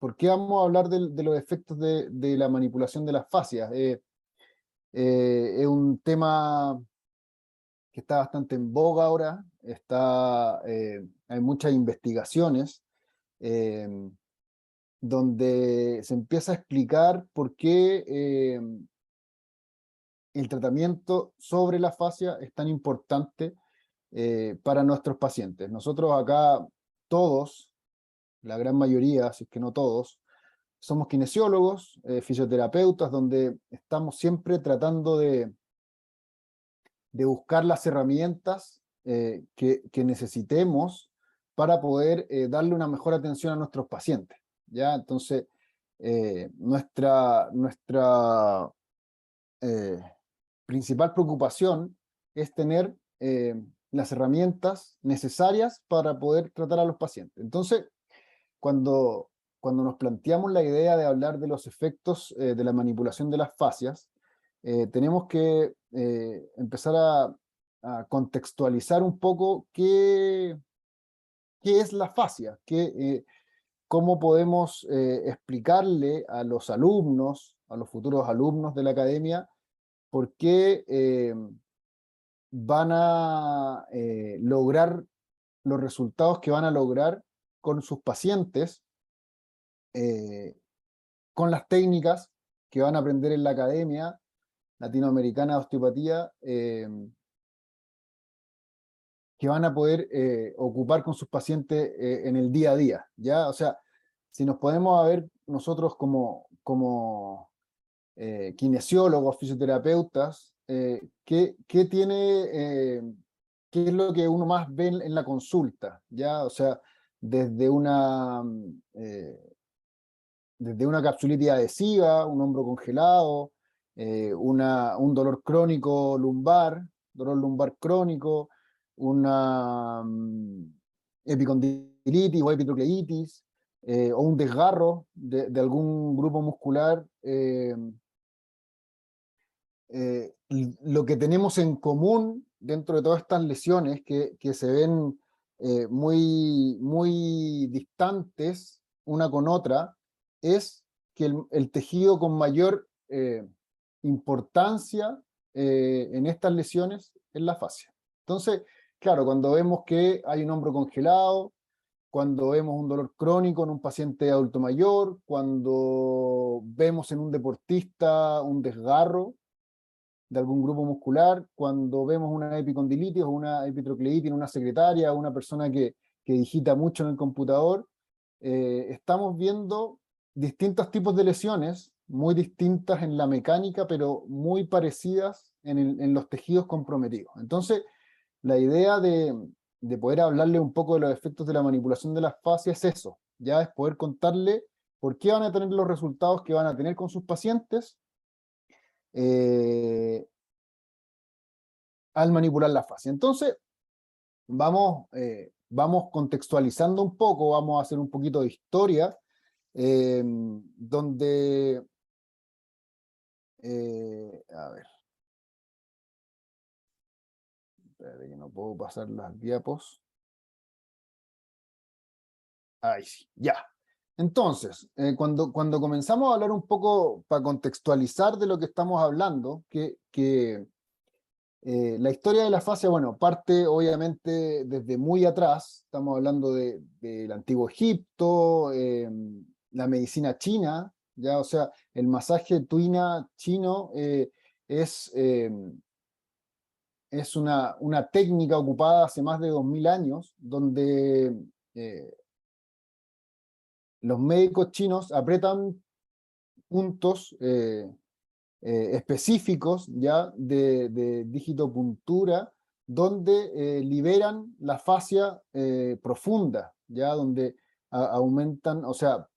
¿por qué vamos a hablar de los efectos de la manipulación de las fascias? Es un tema que está bastante en boga ahora, hay muchas investigaciones eh, donde se empieza a explicar por qué el tratamiento sobre la fascia es tan importante para nuestros pacientes. Nosotros acá, todos, la gran mayoría, si es que no todos, somos kinesiólogos, fisioterapeutas, donde estamos siempre tratando de buscar las herramientas que necesitemos para poder darle una mejor atención a nuestros pacientes, ¿ya? Entonces, nuestra eh, principal preocupación es tener las herramientas necesarias para poder tratar a los pacientes. Entonces, cuando nos planteamos la idea de hablar de los efectos de la manipulación de las fascias, tenemos que empezar a contextualizar un poco qué es la fascia, cómo podemos explicarle a los alumnos, a los futuros alumnos de la academia, por qué van a lograr los resultados que van a lograr con sus pacientes, eh, con las técnicas que van a aprender en la Academia Latinoamericana de Osteopatía, que van a poder ocupar con sus pacientes en el día a día, ¿ya? O sea, si nos podemos ver nosotros como kinesiólogos, fisioterapeutas, qué es lo que uno más ve en la consulta, ¿ya? O sea, desde una, eh, desde una capsulitis adhesiva, un hombro congelado, un dolor crónico lumbar, dolor lumbar crónico, una epicondilitis o epitrocleitis, o un desgarro de algún grupo muscular. Lo que tenemos en común dentro de todas estas lesiones que se ven muy distantes una con otra, es que el tejido con mayor importancia en estas lesiones es la fascia. Entonces, claro, cuando vemos que hay un hombro congelado, cuando vemos un dolor crónico en un paciente adulto mayor, cuando vemos en un deportista un desgarro de algún grupo muscular, cuando vemos una epicondilitis o una epitrocleitis en una secretaria o una persona que digita mucho en el computador, estamos viendo distintos tipos de lesiones, muy distintas en la mecánica, pero muy parecidas en los tejidos comprometidos. Entonces, la idea de poder hablarle un poco de los efectos de la manipulación de las fascias es eso, ya es poder contarle por qué van a tener los resultados que van a tener con sus pacientes, eh, al manipular la fascia. Entonces, vamos contextualizando un poco, vamos a hacer un poquito de historia, donde, a ver, espérate que no puedo pasar las diapos. Ahí sí, ya. Entonces, cuando comenzamos a hablar un poco, para contextualizar de lo que estamos hablando, la historia de la fascia, bueno, parte obviamente desde muy atrás, estamos hablando del antiguo Egipto, la medicina china, ya, o sea, el masaje tuina chino es, eh, es una técnica ocupada hace más de 2000 años, donde eh, los médicos chinos apretan puntos específicos ya de digitopuntura, donde liberan la fascia profunda, ya donde aumentan, o sea,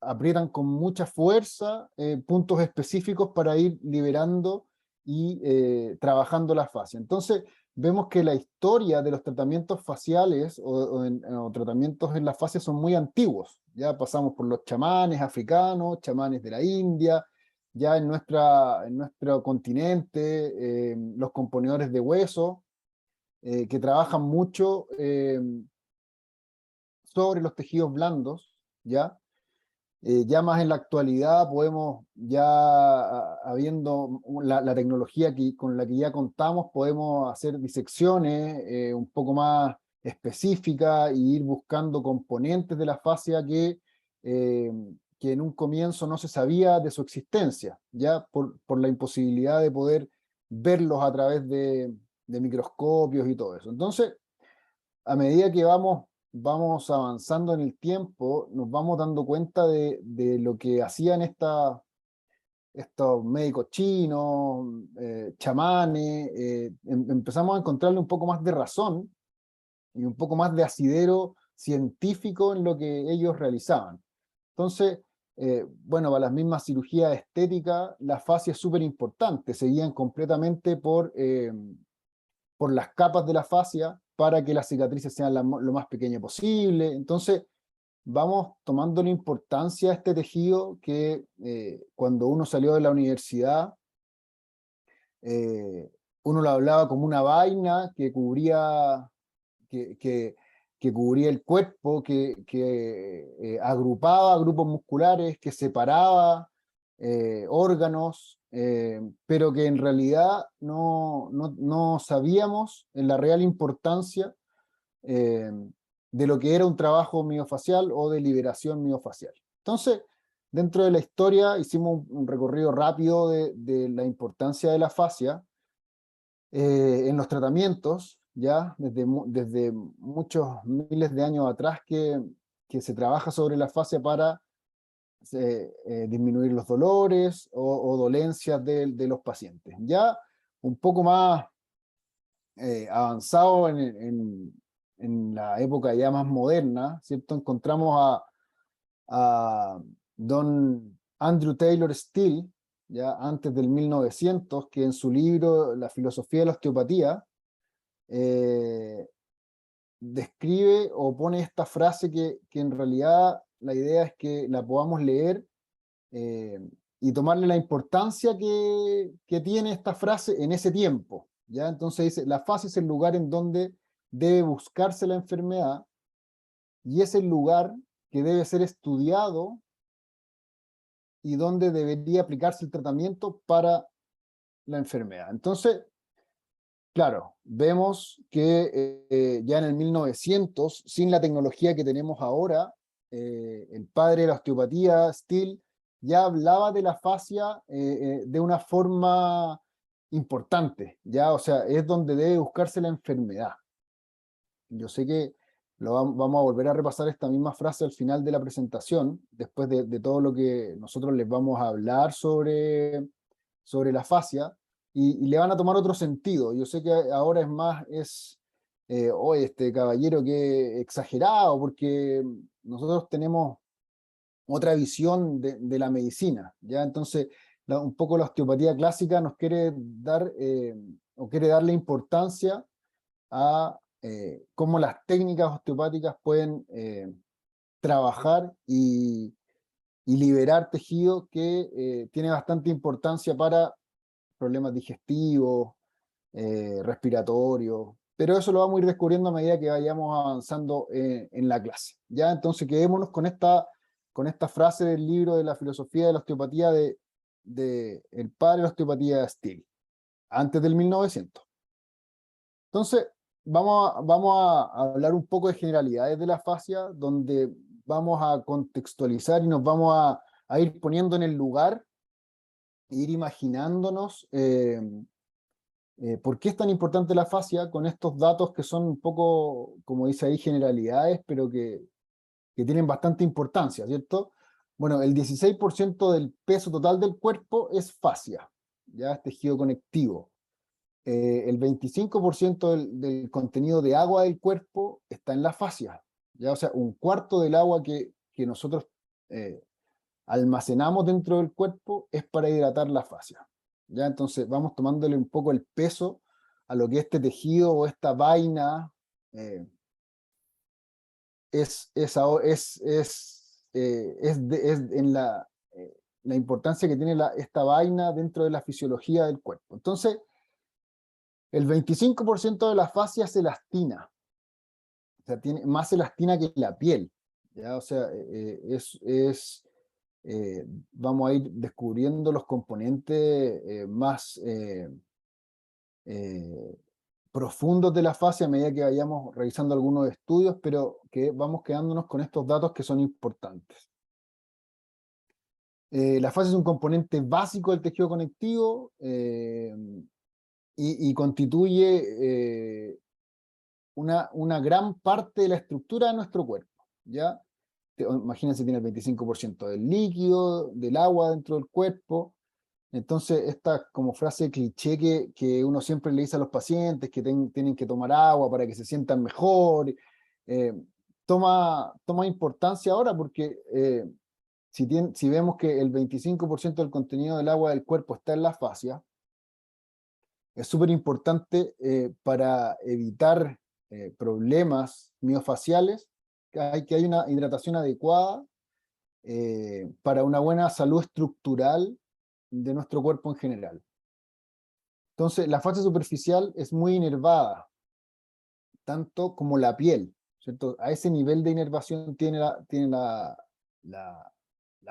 aprietan con mucha fuerza puntos específicos para ir liberando y trabajando la fascia. Entonces, vemos que la historia de los tratamientos faciales o tratamientos en la fascia son muy antiguos. Ya pasamos por los chamanes africanos, chamanes de la India, ya en nuestro continente, los componedores de hueso, que trabajan mucho sobre los tejidos blandos, ¿ya? Ya más en la actualidad podemos, ya habiendo la tecnología con la que ya contamos, podemos hacer disecciones un poco más específicas y ir buscando componentes de la fascia eh, que en un comienzo no se sabía de su existencia, ya por la imposibilidad de poder verlos a través de microscopios y todo eso. Entonces, a medida que vamos avanzando en el tiempo, nos vamos dando cuenta de lo que hacían estos médicos chinos, chamanes, empezamos a encontrarle un poco más de razón y un poco más de asidero científico en lo que ellos realizaban. Entonces, bueno, para las mismas cirugías estéticas, la fascia es súper importante, se guían completamente por las capas de la fascia para que las cicatrices sean lo más pequeñas posible. Entonces, vamos tomando la importancia a este tejido que cuando uno salió de la universidad, eh, uno lo hablaba como una vaina que cubría, que, que, que cubría el cuerpo, que agrupaba grupos musculares, que separaba órganos, pero que en realidad no sabíamos en la real importancia eh, de lo que era un trabajo miofacial o de liberación miofacial. Entonces, dentro de la historia hicimos un recorrido rápido de la importancia de la fascia en los tratamientos, ya desde muchos miles de años atrás que se trabaja sobre la fascia para disminuir los dolores o dolencias de los pacientes. Ya un poco más avanzado en la época ya más moderna, ¿cierto? Encontramos a don Andrew Taylor Still, ya antes del 1900, que en su libro La filosofía de la osteopatía, eh, describe o pone esta frase que en realidad la idea es que la podamos leer eh, y tomarle la importancia que tiene esta frase en ese tiempo. ¿Ya? Entonces dice, la fase es el lugar en donde debe buscarse la enfermedad y es el lugar que debe ser estudiado y donde debería aplicarse el tratamiento para la enfermedad. Entonces, claro, vemos que ya en el 1900, sin la tecnología que tenemos ahora, el padre de la osteopatía, Still, ya hablaba de la fascia de una forma importante, ya, o sea, es donde debe buscarse la enfermedad. Yo sé que vamos a volver a repasar esta misma frase al final de la presentación, después de todo lo que nosotros les vamos a hablar sobre la fascia, y le van a tomar otro sentido. Yo sé que ahora es más, oye, este caballero que exagerado, porque nosotros tenemos otra visión de la medicina, ¿ya? Entonces, un poco la osteopatía clásica nos quiere dar, o quiere darle importancia a cómo las técnicas osteopáticas pueden trabajar y liberar tejido que tiene bastante importancia para problemas digestivos, respiratorios, pero eso lo vamos a ir descubriendo a medida que vayamos avanzando en la clase. ¿Ya? Entonces quedémonos con esta frase del libro de la filosofía de la osteopatía de el padre de la osteopatía Still, antes del 1900. Entonces, vamos a hablar un poco de generalidades de la fascia, donde vamos a contextualizar y nos vamos a ir poniendo en el lugar, ir imaginándonos por qué es tan importante la fascia con estos datos que son un poco, como dice ahí, generalidades, pero que tienen bastante importancia, ¿cierto? Bueno, el 16% del peso total del cuerpo es fascia, ya es tejido conectivo. El 25% del contenido de agua del cuerpo está en la fascia, ¿ya? O sea, un cuarto del agua que nosotros almacenamos dentro del cuerpo es para hidratar la fascia, ¿ya? Entonces vamos tomándole un poco el peso a lo que este tejido o esta vaina eh, es en la importancia que tiene esta vaina dentro de la fisiología del cuerpo. Entonces, el 25% de la fascia es elastina, o sea, tiene más elastina que la piel, ¿ya? O sea, es vamos a ir descubriendo los componentes más profundos de la fascia a medida que vayamos revisando algunos estudios, pero que vamos quedándonos con estos datos que son importantes. La fascia es un componente básico del tejido conectivo y constituye una gran parte de la estructura de nuestro cuerpo, ¿ya? Imagínense, tiene el 25% del líquido, del agua dentro del cuerpo. Entonces, esta como frase cliché que uno siempre le dice a los pacientes que tienen que tomar agua para que se sientan mejor, eh, toma importancia ahora porque si vemos que el 25% del contenido del agua del cuerpo está en la fascia, es súper importante para evitar problemas miofaciales, que hay una hidratación adecuada para una buena salud estructural de nuestro cuerpo en general. Entonces, la fascia superficial es muy inervada, tanto como la piel, ¿cierto? A ese nivel de inervación tiene la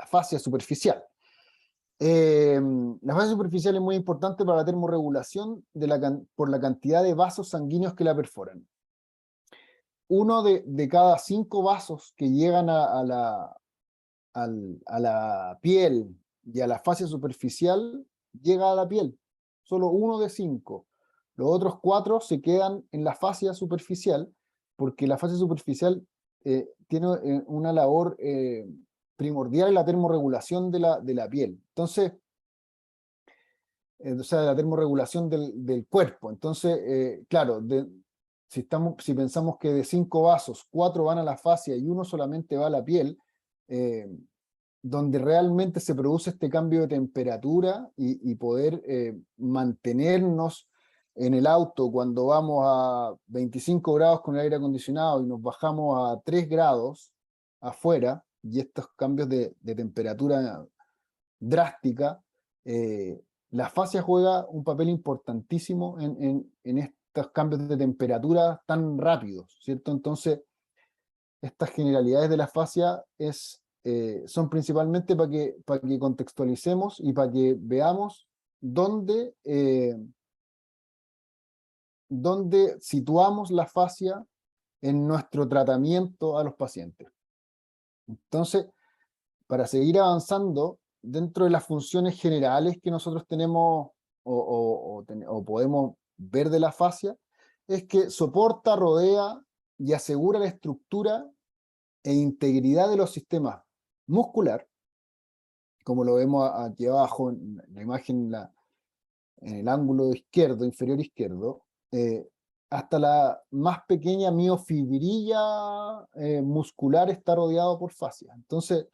fascia superficial. La fascia superficial es muy importante para la termorregulación por la cantidad de vasos sanguíneos que la perforan. Uno de cada 5 vasos que llegan a la piel y a la fascia superficial llega a la piel. Solo 1 de 5. Los otros 4 se quedan en la fascia superficial porque la fascia superficial tiene una labor primordial en la termorregulación de la piel. Entonces, o sea, de la termorregulación del cuerpo. Entonces, claro, si pensamos que de 5 vasos, 4 van a la fascia y 1 solamente va a la piel, donde realmente se produce este cambio de temperatura y poder mantenernos en el auto cuando vamos a 25 grados con el aire acondicionado y nos bajamos a 3 grados afuera, y estos cambios de temperatura drástica, la fascia juega un papel importantísimo en estos cambios de temperatura tan rápidos, ¿cierto? Entonces, estas generalidades de la fascia son principalmente para que contextualicemos y para que veamos dónde situamos la fascia en nuestro tratamiento a los pacientes. Entonces, para seguir avanzando, dentro de las funciones generales que nosotros tenemos o podemos ver de la fascia, es que soporta, rodea y asegura la estructura e integridad de los sistemas muscular, como lo vemos aquí abajo en la imagen, en el ángulo izquierdo, inferior izquierdo, hasta la más pequeña miofibrilla muscular está rodeado por fascia. Entonces,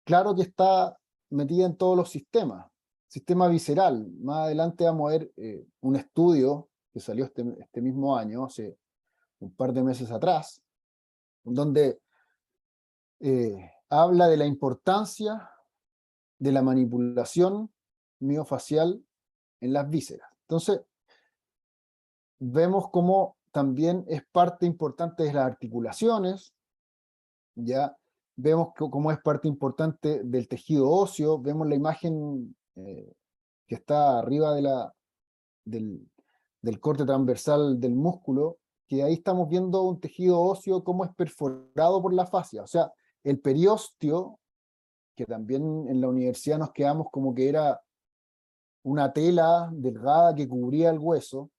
claro que está metida en todos los sistemas. Sistema visceral, más adelante vamos a ver un estudio que salió este mismo año, hace un par de meses atrás, donde habla de la importancia de la manipulación miofacial en las vísceras. Entonces, vemos cómo también es parte importante de las articulaciones, ya vemos cómo es parte importante del tejido óseo, vemos la imagen que está arriba del corte transversal del músculo, que ahí estamos viendo un tejido óseo cómo es perforado por la fascia, o sea, el periósteo, que también en la universidad nos quedamos como que era una tela delgada que cubría el hueso,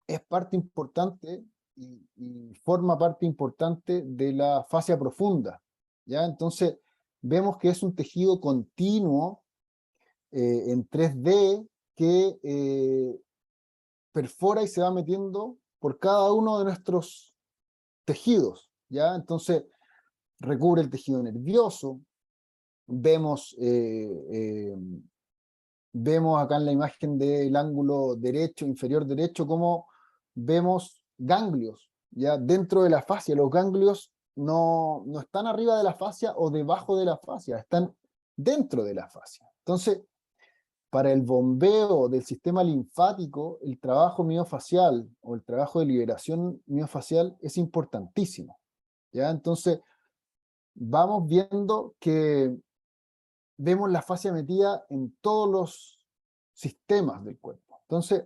es parte importante y forma parte importante de la fascia profunda, ¿ya? Entonces, vemos que es un tejido continuo en 3D que perfora y se va metiendo por cada uno de nuestros tejidos, ¿ya? Entonces, recubre el tejido nervioso, vemos acá en la imagen del ángulo derecho, inferior derecho, cómo vemos ganglios, ya dentro de la fascia. Los ganglios no están arriba de la fascia o debajo de la fascia, están dentro de la fascia. Entonces, para el bombeo del sistema linfático, el trabajo miofacial o el trabajo de liberación miofacial es importantísimo, ¿ya? Entonces, vamos viendo que vemos la fascia metida en todos los sistemas del cuerpo. Entonces,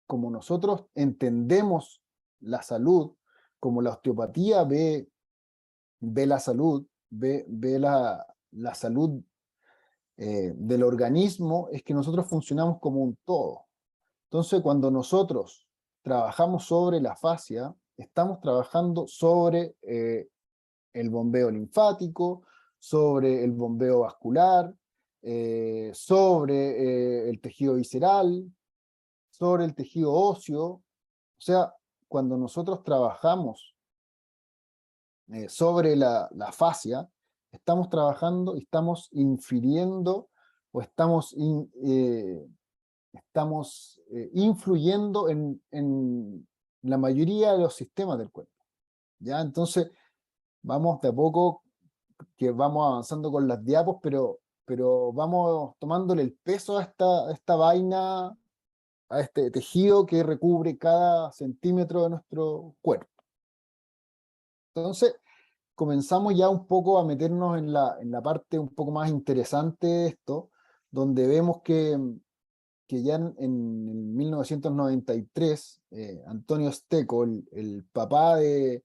como nosotros entendemos la salud, como la osteopatía ve la salud, ve la salud del organismo, es que nosotros funcionamos como un todo. Entonces, cuando nosotros trabajamos sobre la fascia, estamos trabajando sobre el bombeo linfático, sobre el bombeo vascular, sobre el tejido visceral, sobre el tejido óseo. O sea, cuando nosotros trabajamos sobre la fascia, estamos trabajando y estamos infiriendo o estamos influyendo en la mayoría de los sistemas del cuerpo. ¿Ya? Entonces, vamos de a poco, que vamos avanzando con las diapos, pero vamos tomándole el peso a esta vaina, a este tejido que recubre cada centímetro de nuestro cuerpo. Entonces, comenzamos ya un poco a meternos en la parte un poco más interesante de esto, donde vemos que ya en 1993, Antonio Stecco, el papá del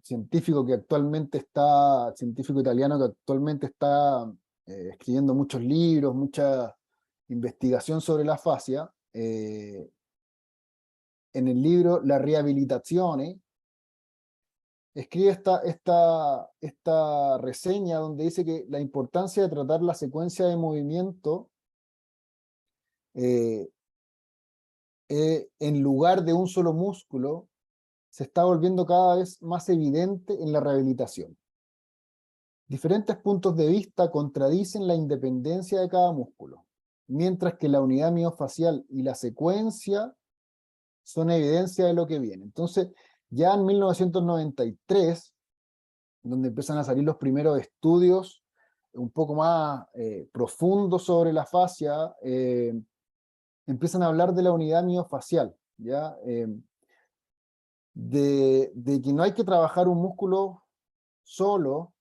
científico que actualmente está, científico italiano que actualmente está escribiendo muchos libros, mucha investigación sobre la fascia, en el libro La Riabilitazione, escribe esta reseña donde dice que la importancia de tratar la secuencia de movimiento eh, en lugar de un solo músculo se está volviendo cada vez más evidente en la rehabilitación. Diferentes puntos de vista contradicen la independencia de cada músculo, mientras que la unidad miofacial y la secuencia son evidencia de lo que viene. Entonces, ya en 1993, donde empiezan a salir los primeros estudios un poco más profundos sobre la fascia, empiezan a hablar de la unidad miofacial, ¿ya? De que no hay que trabajar un músculo solo,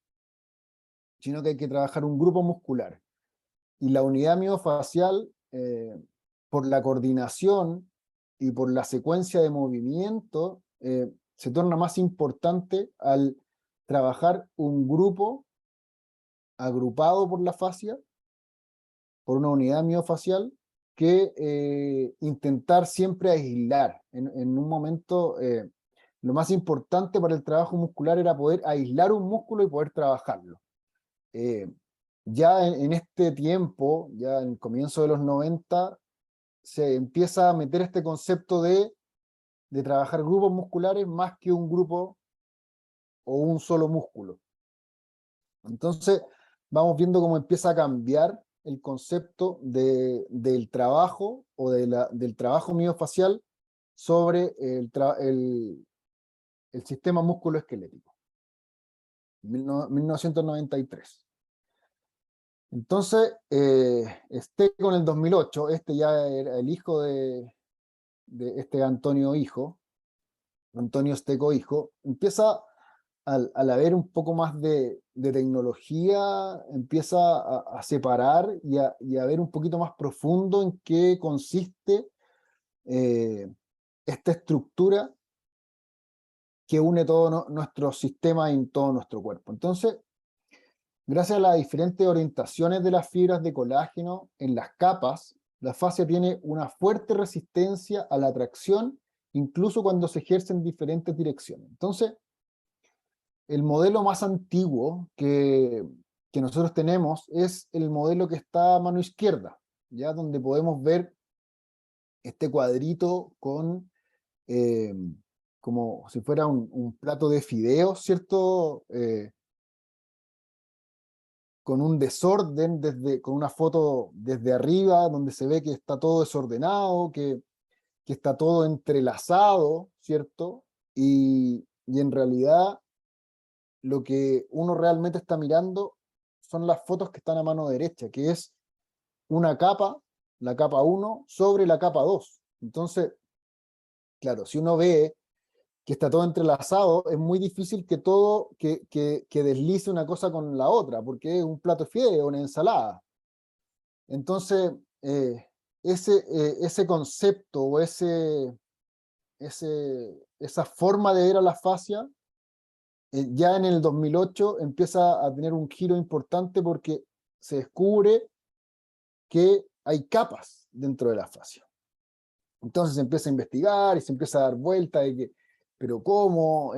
sino que hay que trabajar un grupo muscular. Y la unidad miofacial, por la coordinación y por la secuencia de movimiento, se torna más importante al trabajar un grupo agrupado por la fascia, por una unidad miofacial, que intentar siempre aislar. En un momento, lo más importante para el trabajo muscular era poder aislar un músculo y poder trabajarlo. Ya en este tiempo, ya en el comienzo de los 90, se empieza a meter este concepto de trabajar grupos musculares más que un grupo o un solo músculo. Entonces, vamos viendo cómo empieza a cambiar el concepto del trabajo o del trabajo miofacial sobre el sistema musculoesquelético. 1993. Entonces, con el 2008, este ya era el hijo de este Antonio Stecco hijo, empieza al haber un poco más de tecnología, empieza a separar y a ver un poquito más profundo en qué consiste esta estructura que une todo nuestro sistema en todo nuestro cuerpo. Entonces, gracias a las diferentes orientaciones de las fibras de colágeno en las capas, la fascia tiene una fuerte resistencia a la tracción, incluso cuando se ejerce en diferentes direcciones. Entonces, el modelo más antiguo que nosotros tenemos es el modelo que está a mano izquierda, ¿ya? Donde podemos ver este cuadrito con como si fuera un plato de fideos, ¿cierto? Con un desorden, con una foto desde arriba, donde se ve que está todo desordenado, que está todo entrelazado, ¿cierto? Y en realidad lo que uno realmente está mirando son las fotos que están a mano derecha, que es una capa, la capa 1, sobre la capa 2. Entonces, claro, si uno ve que está todo entrelazado, es muy difícil que que deslice una cosa con la otra, porque es un plato de fideo, una ensalada. Entonces, ese concepto o esa forma de ver a la fascia, ya en el 2008 empieza a tener un giro importante porque se descubre que hay capas dentro de la fascia. Entonces se empieza a investigar y se empieza a dar vuelta de que, pero ¿cómo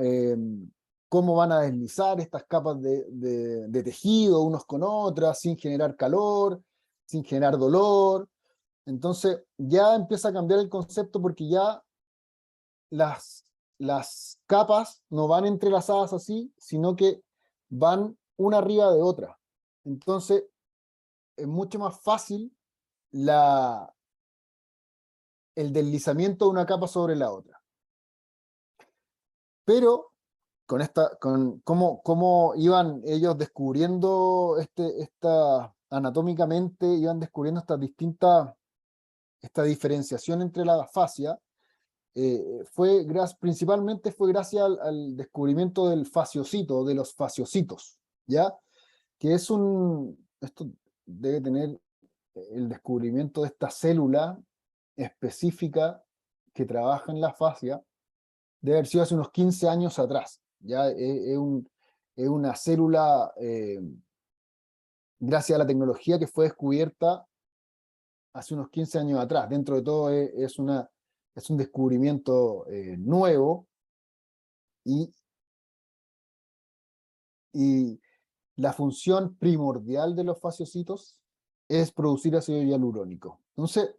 van a deslizar estas capas de tejido unos con otras sin generar calor, sin generar dolor? Entonces ya empieza a cambiar el concepto porque ya las, las capas no van entrelazadas así, sino que van una arriba de otra. Entonces es mucho más fácil el deslizamiento de una capa sobre la otra. Pero con cómo iban ellos descubriendo anatómicamente, iban descubriendo esta diferenciación entre la fascia, principalmente fue gracias al descubrimiento del fasciocito, de los fasciocitos, ¿ya? Que esto debe tener el descubrimiento de esta célula específica que trabaja en la fascia, debe haber sido hace unos 15 años atrás, ¿ya? Es una célula, gracias a la tecnología que fue descubierta hace unos 15 años atrás. Dentro de todo es un descubrimiento nuevo y, y la función primordial de los fasciocitos es producir ácido hialurónico. Entonces,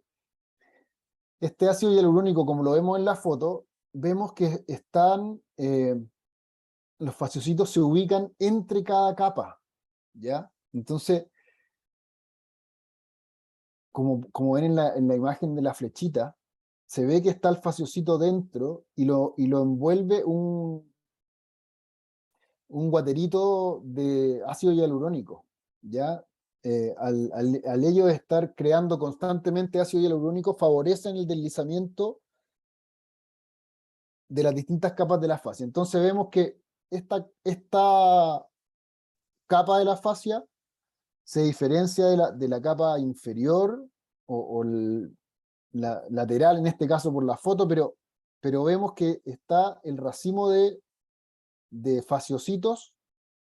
este ácido hialurónico, como lo vemos en la foto, vemos que los fasciocitos se ubican entre cada capa, ¿ya? Entonces, como ven en la imagen de la flechita, se ve que está el fasciocito dentro y lo envuelve un guaterito de ácido hialurónico, ¿ya? Al ello de estar creando constantemente ácido hialurónico, favorecen el deslizamiento de las distintas capas de la fascia. Entonces vemos que esta capa de la fascia se diferencia de la capa inferior la lateral, en este caso por la foto, pero vemos que está el racimo de fasciocitos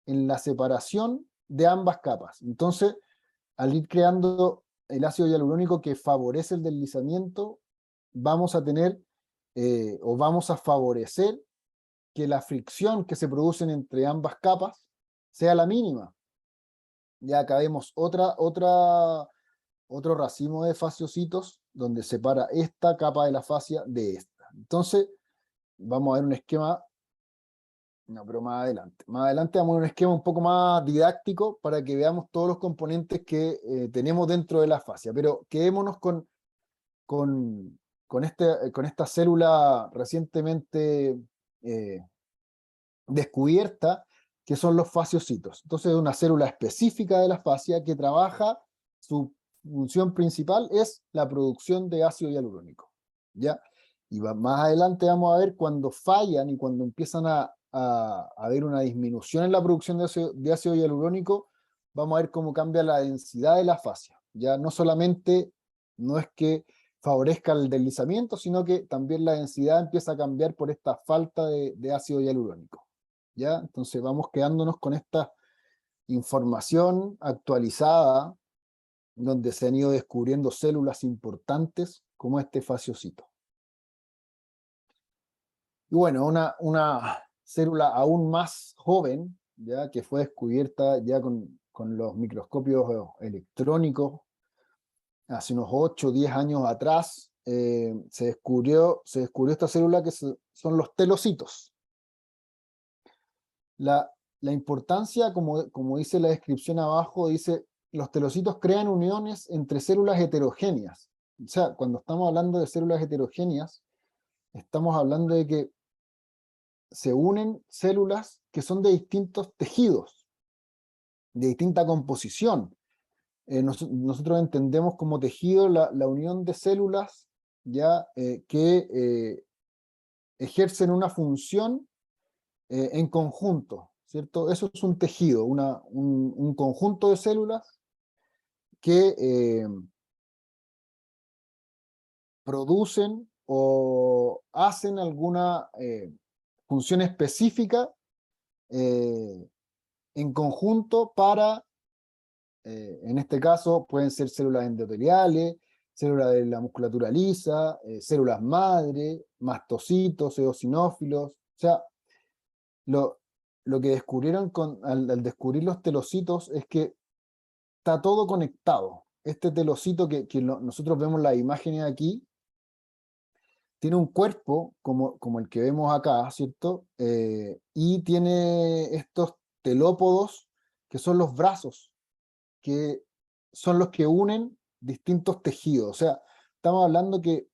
en la separación de ambas capas. Entonces, al ir creando el ácido hialurónico que favorece el deslizamiento, vamos a tener o vamos a favorecer que la fricción que se produce entre ambas capas sea la mínima. Ya acá vemos otro racimo de fasciocitos donde separa esta capa de la fascia de esta. Entonces, vamos a ver un esquema, no, pero más adelante. Más adelante vamos a ver un esquema un poco más didáctico para que veamos todos los componentes que tenemos dentro de la fascia. Pero quedémonos con esta célula recientemente eh, descubierta, que son los fasciocitos. Entonces, es una célula específica de la fascia que trabaja, su función principal es la producción de ácido hialurónico, ¿ya? Y más adelante vamos a ver cuando fallan y cuando empiezan a haber una disminución en la producción de ácido hialurónico, vamos a ver cómo cambia la densidad de la fascia. Ya no solamente no es que favorezca el deslizamiento, sino que también la densidad empieza a cambiar por esta falta de ácido hialurónico. ¿Ya? Entonces vamos quedándonos con esta información actualizada, donde se han ido descubriendo células importantes como este fasciocito. Y bueno, una célula aún más joven, ya que fue descubierta ya con los microscopios electrónicos hace unos 8 o 10 años atrás, se descubrió esta célula que son los telocitos. La importancia, como dice la descripción abajo, dice, los telocitos crean uniones entre células heterogéneas. O sea, cuando estamos hablando de células heterogéneas, estamos hablando de que se unen células que son de distintos tejidos, de distinta composición. Nosotros entendemos como tejido la unión de células ya que ejercen una función en conjunto, ¿cierto? Eso es un tejido, un conjunto de células que producen o hacen alguna función específica en conjunto para, en este caso, pueden ser células endoteliales, células de la musculatura lisa, células madre, mastocitos, eosinófilos. O sea, lo que descubrieron al descubrir los telocitos es que está todo conectado. Este telocito que nosotros vemos las imágenes aquí, tiene un cuerpo como el que vemos acá, ¿cierto? Y tiene estos telópodos, que son los brazos, que son los que unen distintos tejidos. O sea, estamos hablando que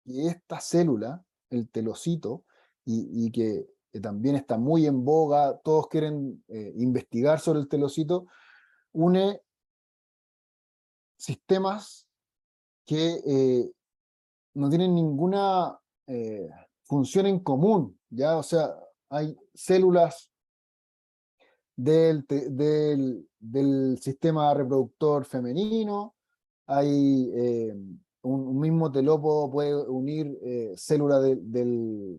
esta célula, el telocito, y que también está muy en boga, todos quieren investigar sobre el telocito, une sistemas que no tienen ninguna función en común, ¿ya? O sea, hay células del sistema reproductor femenino, hay un mismo telópodo puede unir células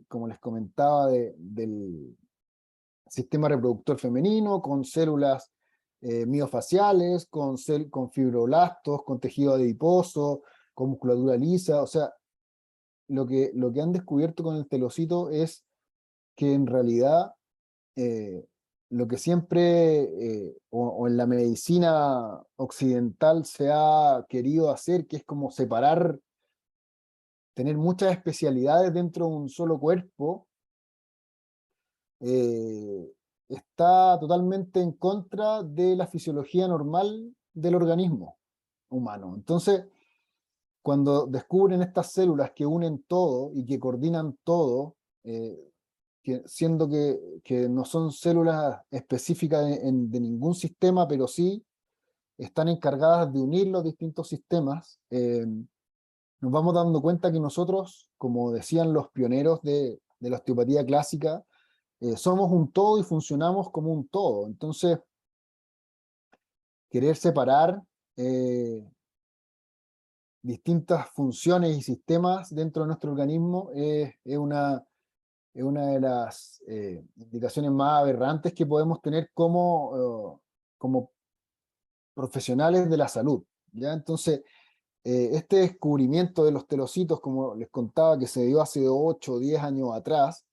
como les comentaba, del sistema reproductor femenino con células miofaciales, con fibroblastos, con tejido adiposo, con musculatura lisa. O sea, lo que han descubierto con el telocito es que en realidad lo que siempre, o en la medicina occidental se ha querido hacer, que es como separar, tener muchas especialidades dentro de un solo cuerpo, eh, está totalmente en contra de la fisiología normal del organismo humano. Entonces, cuando descubren estas células que unen todo y que coordinan todo, siendo que no son células específicas de ningún sistema, pero sí están encargadas de unir los distintos sistemas, nos vamos dando cuenta que nosotros, como decían los pioneros de la osteopatía clásica, somos un todo y funcionamos como un todo. Entonces, querer separar distintas funciones y sistemas dentro de nuestro organismo es una de las indicaciones más aberrantes que podemos tener como profesionales de la salud, ¿ya? Entonces, este descubrimiento de los telocitos, como les contaba, que se dio hace 8 o 10 años atrás,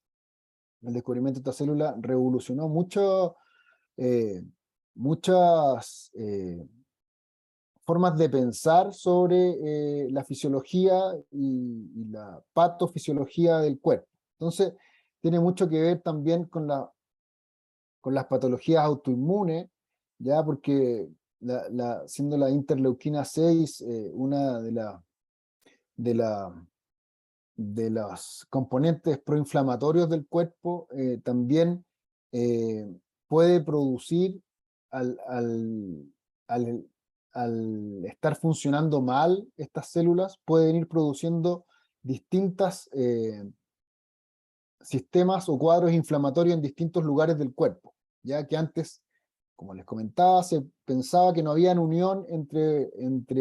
el descubrimiento de esta célula revolucionó muchas formas de pensar sobre la fisiología y la patofisiología del cuerpo. Entonces, tiene mucho que ver también con las patologías autoinmunes, ya porque siendo la interleuquina 6 una de, la, de los componentes proinflamatorios del cuerpo, también eh, puede producir al, al, al, al estar funcionando mal estas células, pueden ir produciendo distintas sistemas o cuadros inflamatorios en distintos lugares del cuerpo, ya que antes, como les comentaba, se pensaba que no había unión entre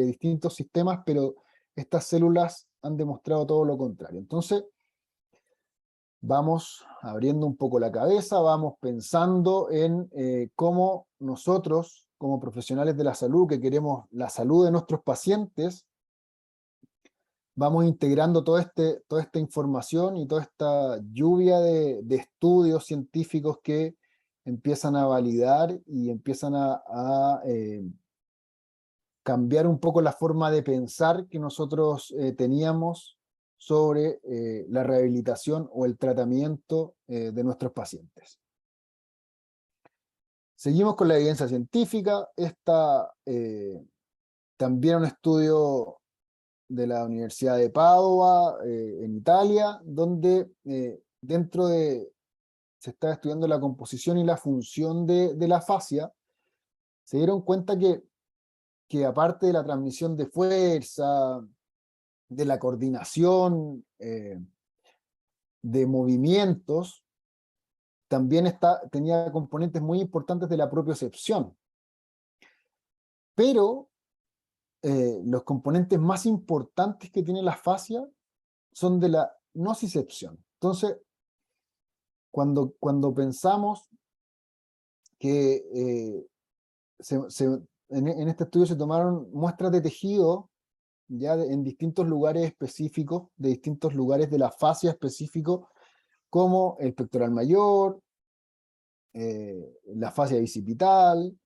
distintos sistemas, pero estas células han demostrado todo lo contrario. Entonces, vamos abriendo un poco la cabeza, vamos pensando en cómo nosotros, como profesionales de la salud, que queremos la salud de nuestros pacientes, vamos integrando toda esta información y toda esta lluvia de estudios científicos que empiezan a validar y empiezan a cambiar un poco la forma de pensar que nosotros teníamos sobre la rehabilitación o el tratamiento de nuestros pacientes. Seguimos con la evidencia científica. También un estudio de la Universidad de Padova, en Italia, donde se está estudiando la composición y la función de la fascia. Se dieron cuenta que aparte de la transmisión de fuerza, de la coordinación, de movimientos, también tenía componentes muy importantes de la propiocepción. Pero los componentes más importantes que tiene la fascia son de la nocicepción. Entonces, cuando pensamos que en este estudio se tomaron muestras de tejido ya en distintos lugares específicos, de distintos lugares de la fascia específico, como el pectoral mayor, la fascia bicipital,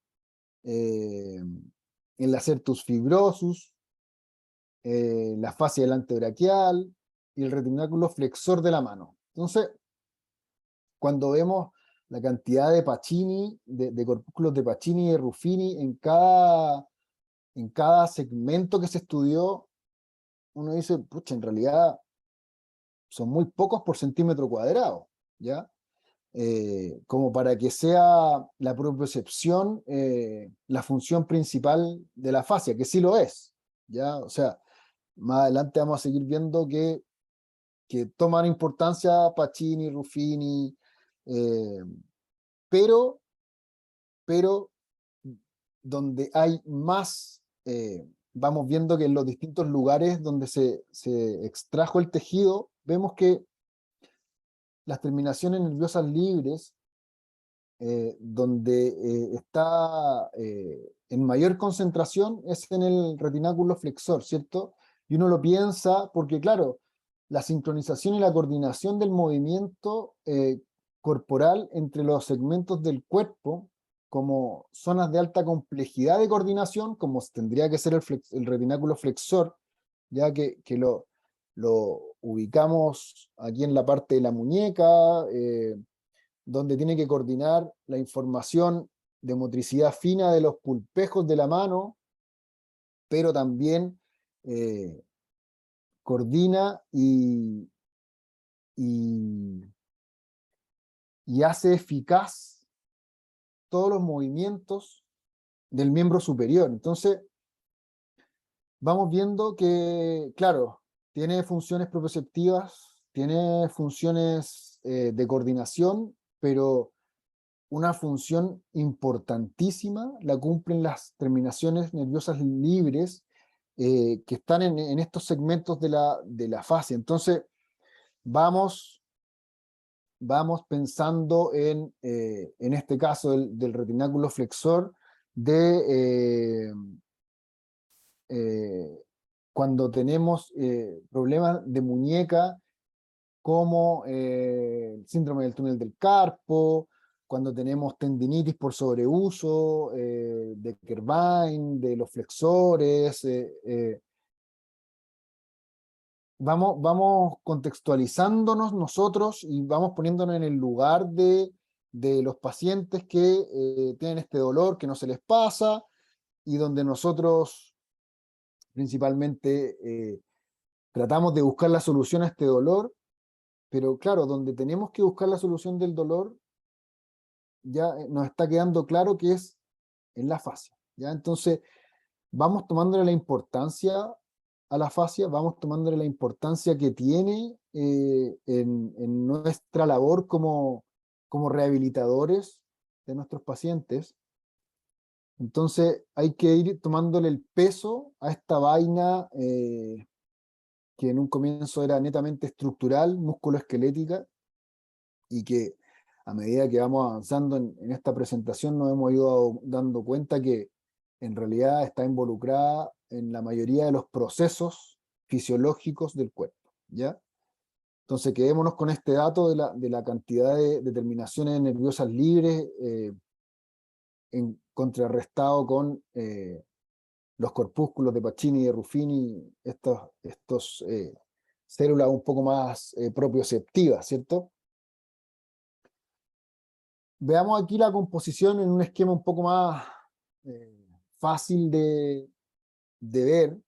el acertus fibrosus, la fascia del antebraquial y el retináculo flexor de la mano. Entonces, cuando vemos la cantidad de Pacini, de corpúsculos de Pacini y de Ruffini en cada segmento que se estudió, uno dice, pucha, en realidad son muy pocos por centímetro cuadrado, ¿ya? Como para que sea la propiocepción la función principal de la fascia, que sí lo es, ¿ya? O sea, más adelante vamos a seguir viendo que toman importancia Pacini, Ruffini, eh, pero, pero donde hay más, vamos viendo que en los distintos lugares donde se extrajo el tejido, vemos que las terminaciones nerviosas libres, donde está en mayor concentración es en el retináculo flexor, ¿cierto? Y uno lo piensa porque, claro, la sincronización y la coordinación del movimiento corporal entre los segmentos del cuerpo, como zonas de alta complejidad de coordinación, como tendría que ser el retináculo flexor, ya que lo ubicamos aquí en la parte de la muñeca, donde tiene que coordinar la información de motricidad fina de los pulpejos de la mano, pero también eh, coordina y, y hace eficaz todos los movimientos del miembro superior. Entonces, vamos viendo que, claro, tiene funciones propioceptivas, tiene funciones de coordinación, pero una función importantísima la cumplen las terminaciones nerviosas libres que están en estos segmentos de la fascia. Entonces, vamos, vamos pensando en este caso del retináculo flexor, de cuando tenemos problemas de muñeca como el síndrome del túnel del carpo, cuando tenemos tendinitis por sobreuso, de Kervine, de los flexores. Vamos contextualizándonos nosotros y vamos poniéndonos en el lugar de los pacientes que tienen este dolor que no se les pasa y donde nosotros principalmente tratamos de buscar la solución a este dolor, pero claro, donde tenemos que buscar la solución del dolor ya nos está quedando claro que es en la fascia, ¿ya? Entonces, vamos tomándole la importancia a la fascia, vamos tomándole la importancia que tiene en nuestra labor como rehabilitadores de nuestros pacientes. Entonces, hay que ir tomándole el peso a esta vaina que en un comienzo era netamente estructural, musculoesquelética, y que a medida que vamos avanzando en esta presentación nos hemos ido dando cuenta que en realidad está involucrada en la mayoría de los procesos fisiológicos del cuerpo, ¿ya? Entonces quedémonos con este dato de la cantidad de terminaciones nerviosas libres en contrarrestado con los corpúsculos de Pacini y de Ruffini, estos células un poco más propioceptivas, ¿cierto? Veamos aquí la composición en un esquema un poco más eh, fácil de ver.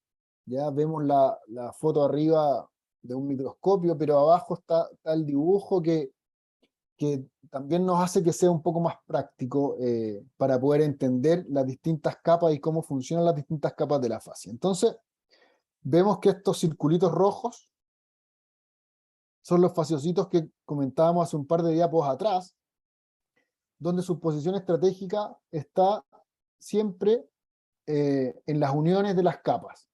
Ya vemos la foto arriba de un microscopio, pero abajo está el dibujo que también nos hace que sea un poco más práctico para poder entender las distintas capas y cómo funcionan las distintas capas de la fascia. Entonces, vemos que estos circulitos rojos son los fasciocitos que comentábamos hace un par de diapos atrás, donde su posición estratégica está siempre en las uniones de las capas,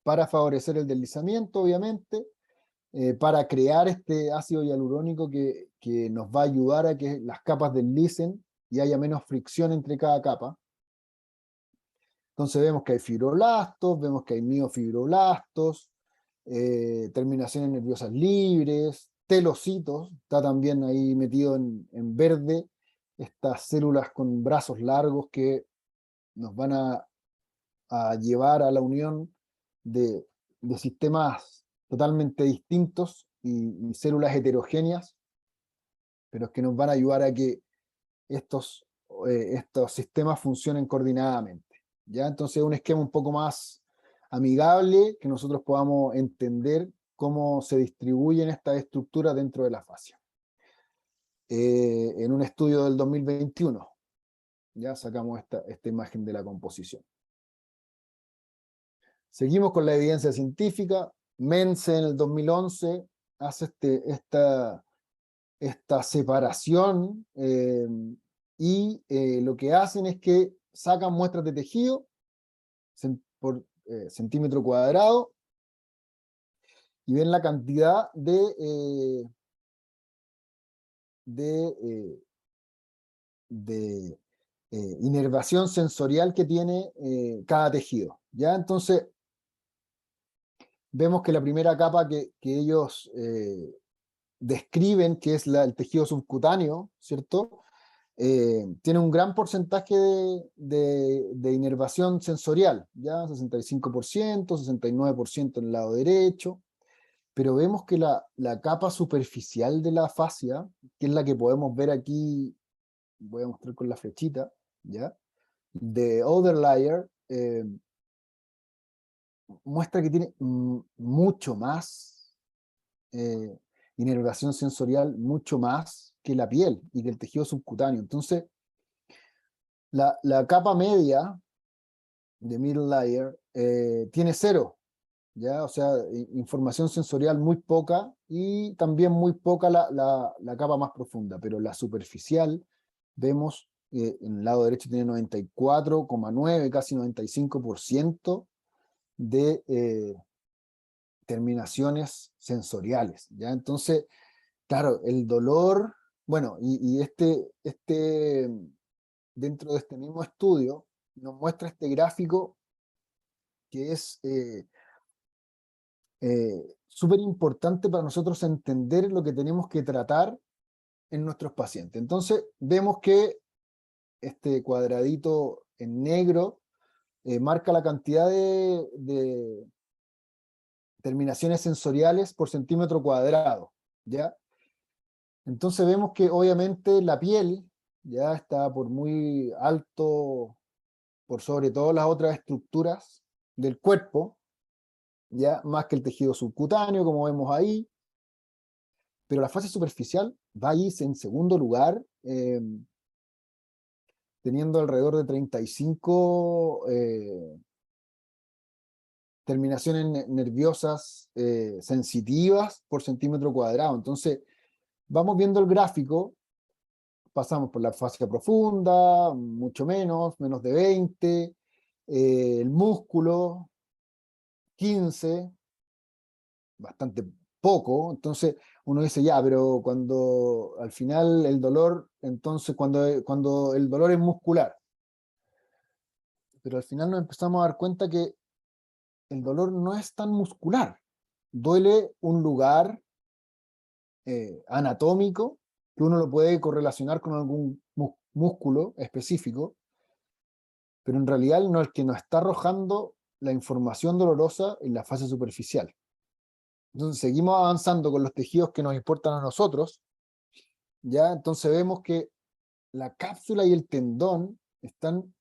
para favorecer el deslizamiento, obviamente, para crear este ácido hialurónico que nos va a ayudar a que las capas deslicen y haya menos fricción entre cada capa. Entonces vemos que hay fibroblastos, vemos que hay miofibroblastos, terminaciones nerviosas libres, telocitos, está también ahí metido en verde, estas células con brazos largos que nos van a llevar a la unión de sistemas totalmente distintos y células heterogéneas, pero que nos van a ayudar a que estos sistemas funcionen coordinadamente. ¿Ya? Entonces es un esquema un poco más amigable, que nosotros podamos entender cómo se distribuyen estas estructuras dentro de la fascia. En un estudio del 2021, ya sacamos esta imagen de la composición. Seguimos con la evidencia científica. Mense en el 2011 hace esta separación y lo que hacen es que sacan muestras de tejido por centímetro cuadrado y ven la cantidad de inervación sensorial que tiene cada tejido. ¿Ya? Entonces, vemos que la primera capa que ellos describen, que es el tejido subcutáneo, ¿cierto? Tiene un gran porcentaje de inervación sensorial, ya 65%, 69% en el lado derecho, pero vemos que la capa superficial de la fascia, que es la que podemos ver aquí, voy a mostrar con la flechita, ¿ya? De other layer, muestra que tiene mucho más inervación sensorial, mucho más que la piel y que el tejido subcutáneo. Entonces, la capa media de middle layer tiene cero, ¿ya? O sea, información sensorial muy poca y también muy poca la capa más profunda, pero la superficial vemos en el lado derecho tiene 94,9, casi 95% de terminaciones sensoriales, ¿ya? Entonces, claro, el dolor, bueno, y dentro de este mismo estudio, nos muestra este gráfico que es súper importante para nosotros entender lo que tenemos que tratar en nuestros pacientes. Entonces, vemos que este cuadradito en negro marca la cantidad de terminaciones sensoriales por centímetro cuadrado, ¿ya? Entonces vemos que obviamente la piel ya está por muy alto, por sobre todas las otras estructuras del cuerpo, ya más que el tejido subcutáneo, como vemos ahí, pero la fase superficial va a irse en segundo lugar, teniendo alrededor de 35 terminaciones nerviosas sensitivas por centímetro cuadrado. Entonces, vamos viendo el gráfico, pasamos por la fascia profunda, mucho menos de 20, el músculo, 15, bastante poco. Entonces uno dice, ya, pero cuando al final el dolor, entonces cuando el dolor es muscular, pero al final nos empezamos a dar cuenta que el dolor no es tan muscular, duele un lugar anatómico que uno lo puede correlacionar con algún músculo específico, pero en realidad no es el que nos está arrojando la información dolorosa en la fase superficial. Entonces seguimos avanzando con los tejidos que nos importan a nosotros, ¿ya? Entonces vemos que la cápsula y el tendón están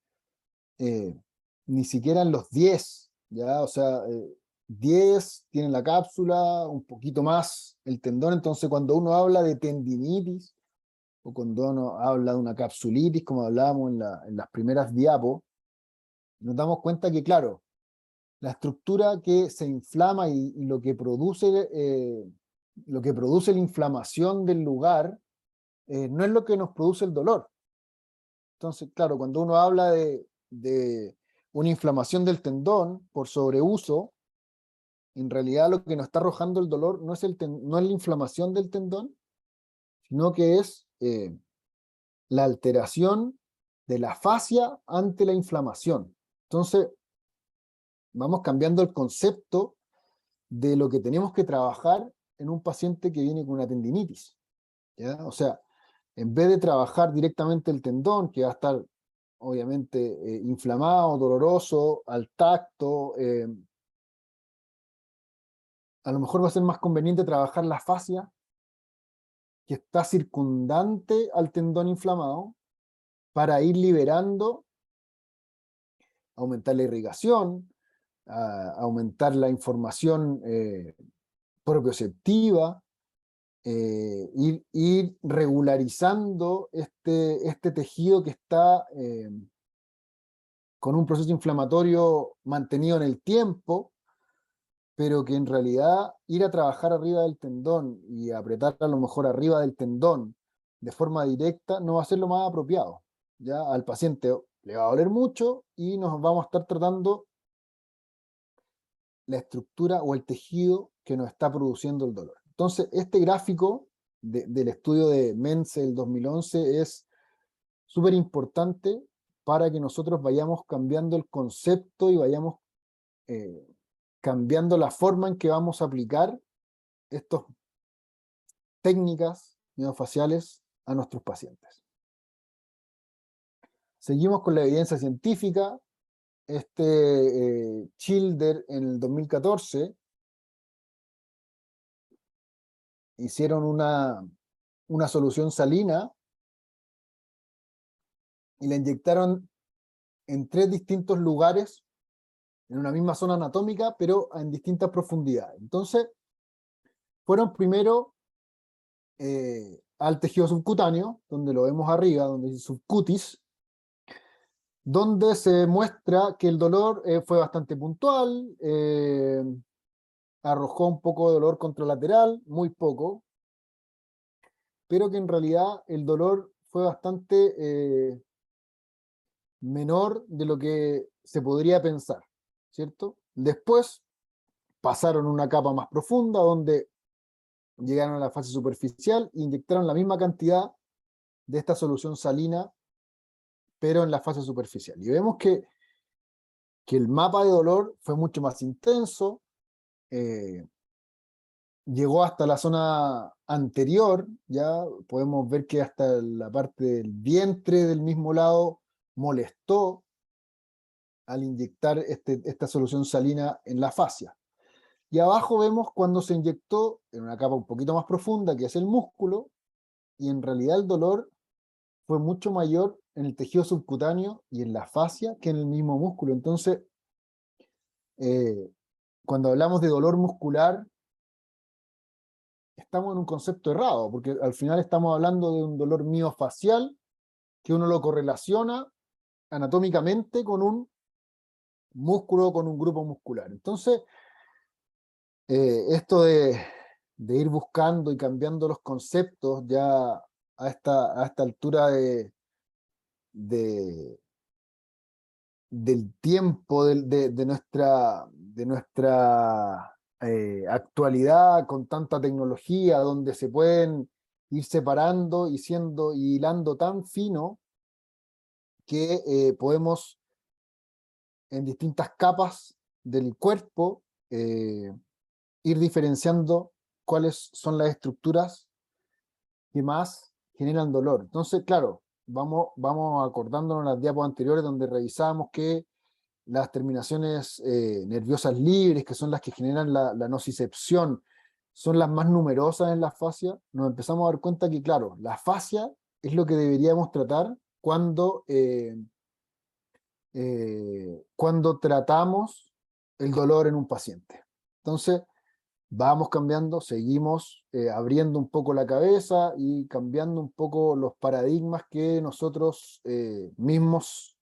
ni siquiera en los 10, ¿ya? O sea, 10 tienen la cápsula, un poquito más el tendón. Entonces cuando uno habla de tendinitis o cuando uno habla de una capsulitis, como hablábamos en las primeras diapos, nos damos cuenta que, claro, la estructura que se inflama y lo que produce lo que produce la inflamación del lugar, no es lo que nos produce el dolor. Entonces, claro, cuando uno habla de una inflamación del tendón por sobreuso, en realidad lo que nos está arrojando el dolor no es, no es la inflamación del tendón, sino que es la alteración de la fascia ante la inflamación. Entonces, vamos cambiando el concepto de lo que tenemos que trabajar en un paciente que viene con una tendinitis, ¿ya? O sea, en vez de trabajar directamente el tendón, que va a estar obviamente inflamado, doloroso, al tacto, a lo mejor va a ser más conveniente trabajar la fascia que está circundante al tendón inflamado para ir liberando, aumentar la irrigación, aumentar la información propioceptiva, ir regularizando este tejido que está con un proceso inflamatorio mantenido en el tiempo, pero que en realidad ir a trabajar arriba del tendón y apretar a lo mejor arriba del tendón de forma directa no va a ser lo más apropiado. Ya al paciente le va a doler mucho y nos vamos a estar tratando la estructura o el tejido que nos está produciendo el dolor. Entonces, este gráfico del estudio de Mense del 2011 es súper importante para que nosotros vayamos cambiando el concepto y vayamos cambiando la forma en que vamos a aplicar estas técnicas miofaciales a nuestros pacientes. Seguimos con la evidencia científica. Childer en el 2014 hicieron una solución salina y la inyectaron en 3 distintos lugares en una misma zona anatómica, pero en distintas profundidades. Entonces, fueron primero al tejido subcutáneo, donde lo vemos arriba, donde dice subcutis, donde se muestra que el dolor fue bastante puntual, arrojó un poco de dolor contralateral, muy poco, pero que en realidad el dolor fue bastante menor de lo que se podría pensar, ¿cierto? Después pasaron una capa más profunda donde llegaron a la fase superficial e inyectaron la misma cantidad de esta solución salina, pero en la fase superficial. Y vemos que el mapa de dolor fue mucho más intenso, llegó hasta la zona anterior, ya podemos ver que hasta la parte del vientre del mismo lado molestó al inyectar esta solución salina en la fascia. Y abajo vemos cuando se inyectó en una capa un poquito más profunda, que es el músculo, y en realidad el dolor fue mucho mayor en el tejido subcutáneo y en la fascia que en el mismo músculo. Entonces, cuando hablamos de dolor muscular, estamos en un concepto errado, porque al final estamos hablando de un dolor miofacial que uno lo correlaciona anatómicamente con un músculo, con un grupo muscular. Entonces, esto de ir buscando y cambiando los conceptos ya a esta altura de, del tiempo de nuestra actualidad con tanta tecnología, donde se pueden ir separando y hilando tan fino que podemos en distintas capas del cuerpo ir diferenciando cuáles son las estructuras que más generan dolor. Entonces, claro, vamos acordándonos las diapos anteriores donde revisábamos que las terminaciones nerviosas libres, que son las que generan la nocicepción, son las más numerosas en la fascia. Nos empezamos a dar cuenta que, claro, la fascia es lo que deberíamos tratar cuando tratamos el dolor en un paciente. Entonces, vamos cambiando, seguimos abriendo un poco la cabeza y cambiando un poco los paradigmas que nosotros mismos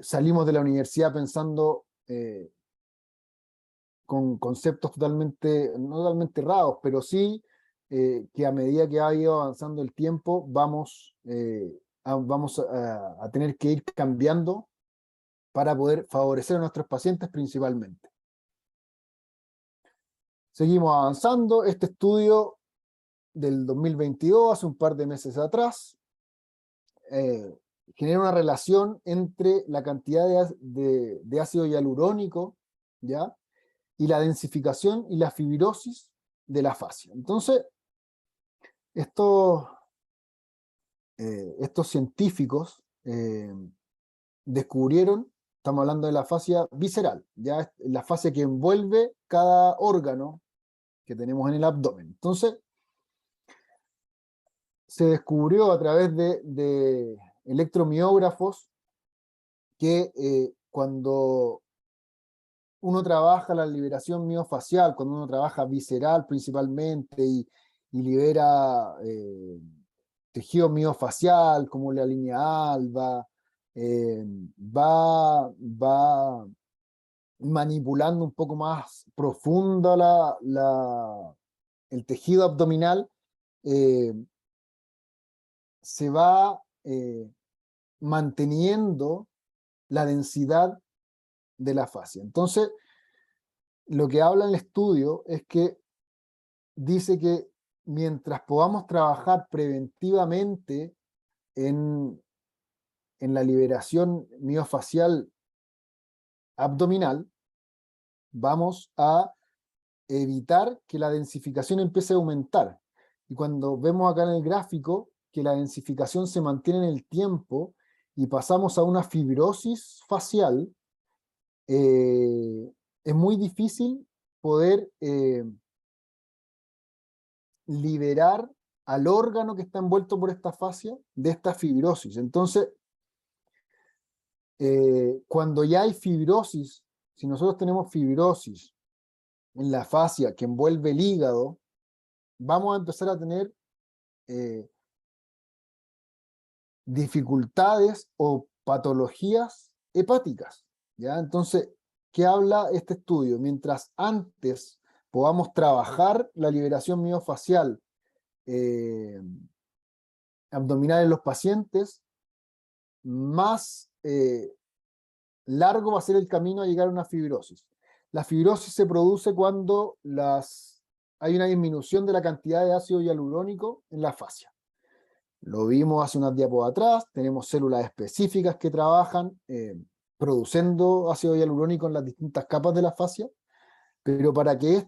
salimos de la universidad pensando con conceptos totalmente, no totalmente errados, pero sí que a medida que ha ido avanzando el tiempo, vamos a tener que ir cambiando para poder favorecer a nuestros pacientes principalmente. Seguimos avanzando. Este estudio del 2022, hace un par de meses atrás, genera una relación entre la cantidad de ácido hialurónico, ¿ya? Y la densificación y la fibrosis de la fascia. Entonces, estos científicos descubrieron, estamos hablando de la fascia visceral, ya es la fascia que envuelve cada órgano que tenemos en el abdomen. Entonces, se descubrió a través de electromiógrafos que cuando uno trabaja la liberación miofacial, cuando uno trabaja visceral principalmente y libera tejido miofacial como la línea alba, va manipulando un poco más profundo el tejido abdominal, eh, se va manteniendo la densidad de la fascia. Entonces, lo que habla el estudio es que dice que mientras podamos trabajar preventivamente en, en la liberación miofacial abdominal, vamos a evitar que la densificación empiece a aumentar. Y cuando vemos acá en el gráfico que la densificación se mantiene en el tiempo y pasamos a una fibrosis facial, es muy difícil poder liberar al órgano que está envuelto por esta fascia de esta fibrosis. Entonces, cuando ya hay fibrosis, si nosotros tenemos fibrosis en la fascia que envuelve el hígado, vamos a empezar a tener dificultades o patologías hepáticas, ¿ya? Entonces, ¿qué habla este estudio? Mientras antes podamos trabajar la liberación miofacial abdominal en los pacientes, más largo va a ser el camino a llegar a una fibrosis. La fibrosis se produce cuando hay una disminución de la cantidad de ácido hialurónico en la fascia. Lo vimos hace unas diapositivas atrás, tenemos células específicas que trabajan produciendo ácido hialurónico en las distintas capas de la fascia, pero para que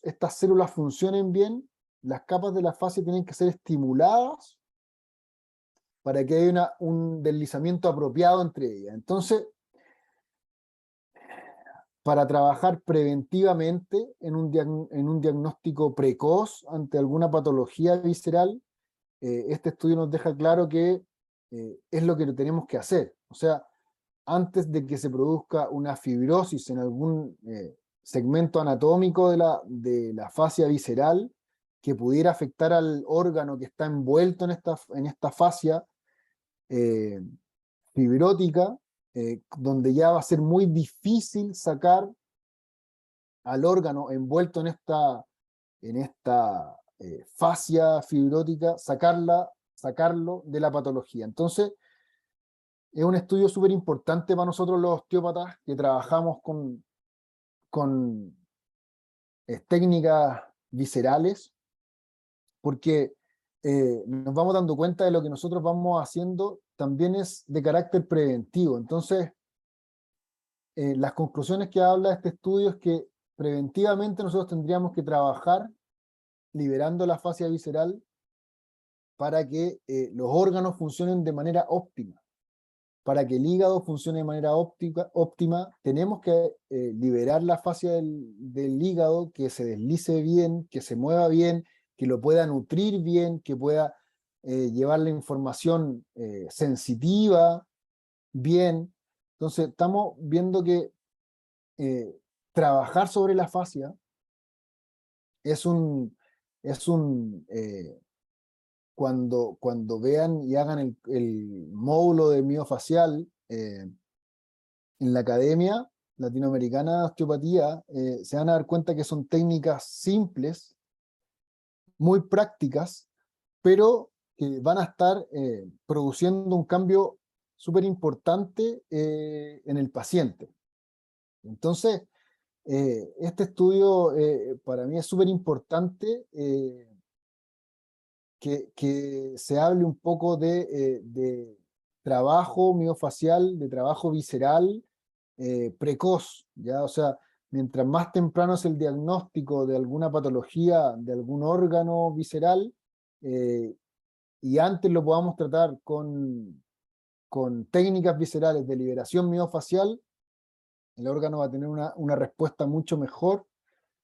estas células funcionen bien, las capas de la fascia tienen que ser estimuladas para que haya un deslizamiento apropiado entre ellas. Entonces, para trabajar preventivamente en un diagnóstico precoz ante alguna patología visceral, este estudio nos deja claro que es lo que tenemos que hacer. O sea, antes de que se produzca una fibrosis en algún segmento anatómico de la fascia visceral que pudiera afectar al órgano que está envuelto en esta fascia eh, fibrótica, donde ya va a ser muy difícil sacar al órgano envuelto en esta fascia fibrótica, sacarlo de la patología. Entonces, es un estudio súper importante para nosotros los osteópatas que trabajamos con técnicas viscerales, porque nos vamos dando cuenta de lo que nosotros vamos haciendo también es de carácter preventivo. Entonces, las conclusiones que habla este estudio es que preventivamente nosotros tendríamos que trabajar liberando la fascia visceral para que los órganos funcionen de manera óptima. Para que el hígado funcione de manera óptima, tenemos que liberar la fascia del hígado, que se deslice bien, que se mueva bien, que lo pueda nutrir bien, que pueda llevar la información sensitiva bien. Entonces, estamos viendo que trabajar sobre la fascia es cuando vean y hagan el módulo de miofacial en la academia, Latinoamericana de Osteopatía, se van a dar cuenta que son técnicas simples, muy prácticas, pero que van a estar produciendo un cambio súper importante en el paciente. Entonces, este estudio para mí es súper importante que se hable un poco de trabajo miofacial, de trabajo visceral precoz, ¿ya? O sea, mientras más temprano es el diagnóstico de alguna patología, de algún órgano visceral, eh, y antes lo podamos tratar con técnicas viscerales de liberación miofacial, el órgano va a tener una respuesta mucho mejor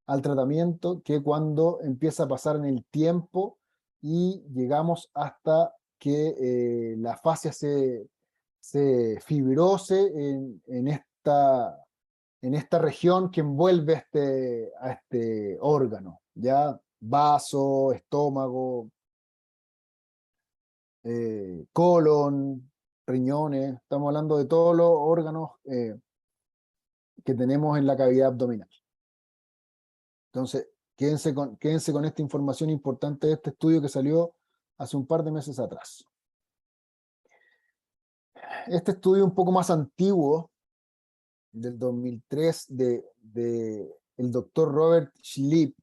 al tratamiento que cuando empieza a pasar en el tiempo y llegamos hasta que la fascia se fibrose en esta región que envuelve a este órgano, ya vaso, estómago, colon, riñones, estamos hablando de todos los órganos que tenemos en la cavidad abdominal. Entonces, quédense con esta información importante de este estudio que salió hace un par de meses atrás. Este estudio un poco más antiguo, del 2003, de el doctor Robert Schliep,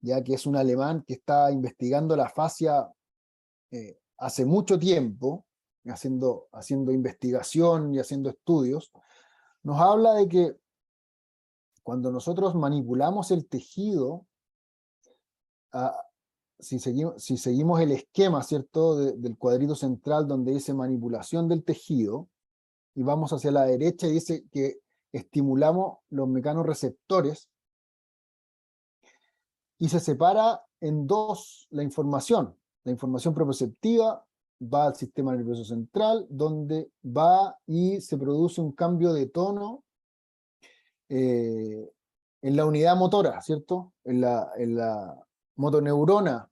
ya que es un alemán que está investigando la fascia hace mucho tiempo, haciendo investigación y haciendo estudios, nos habla de que cuando nosotros manipulamos el tejido, ah, si seguimos el esquema, ¿cierto?, del cuadrito central donde dice manipulación del tejido, y vamos hacia la derecha y dice que estimulamos los mecanorreceptores, y se separa en dos la información. La información proprioceptiva va al sistema nervioso central, donde va y se produce un cambio de tono en la unidad motora, ¿cierto? En la motoneurona,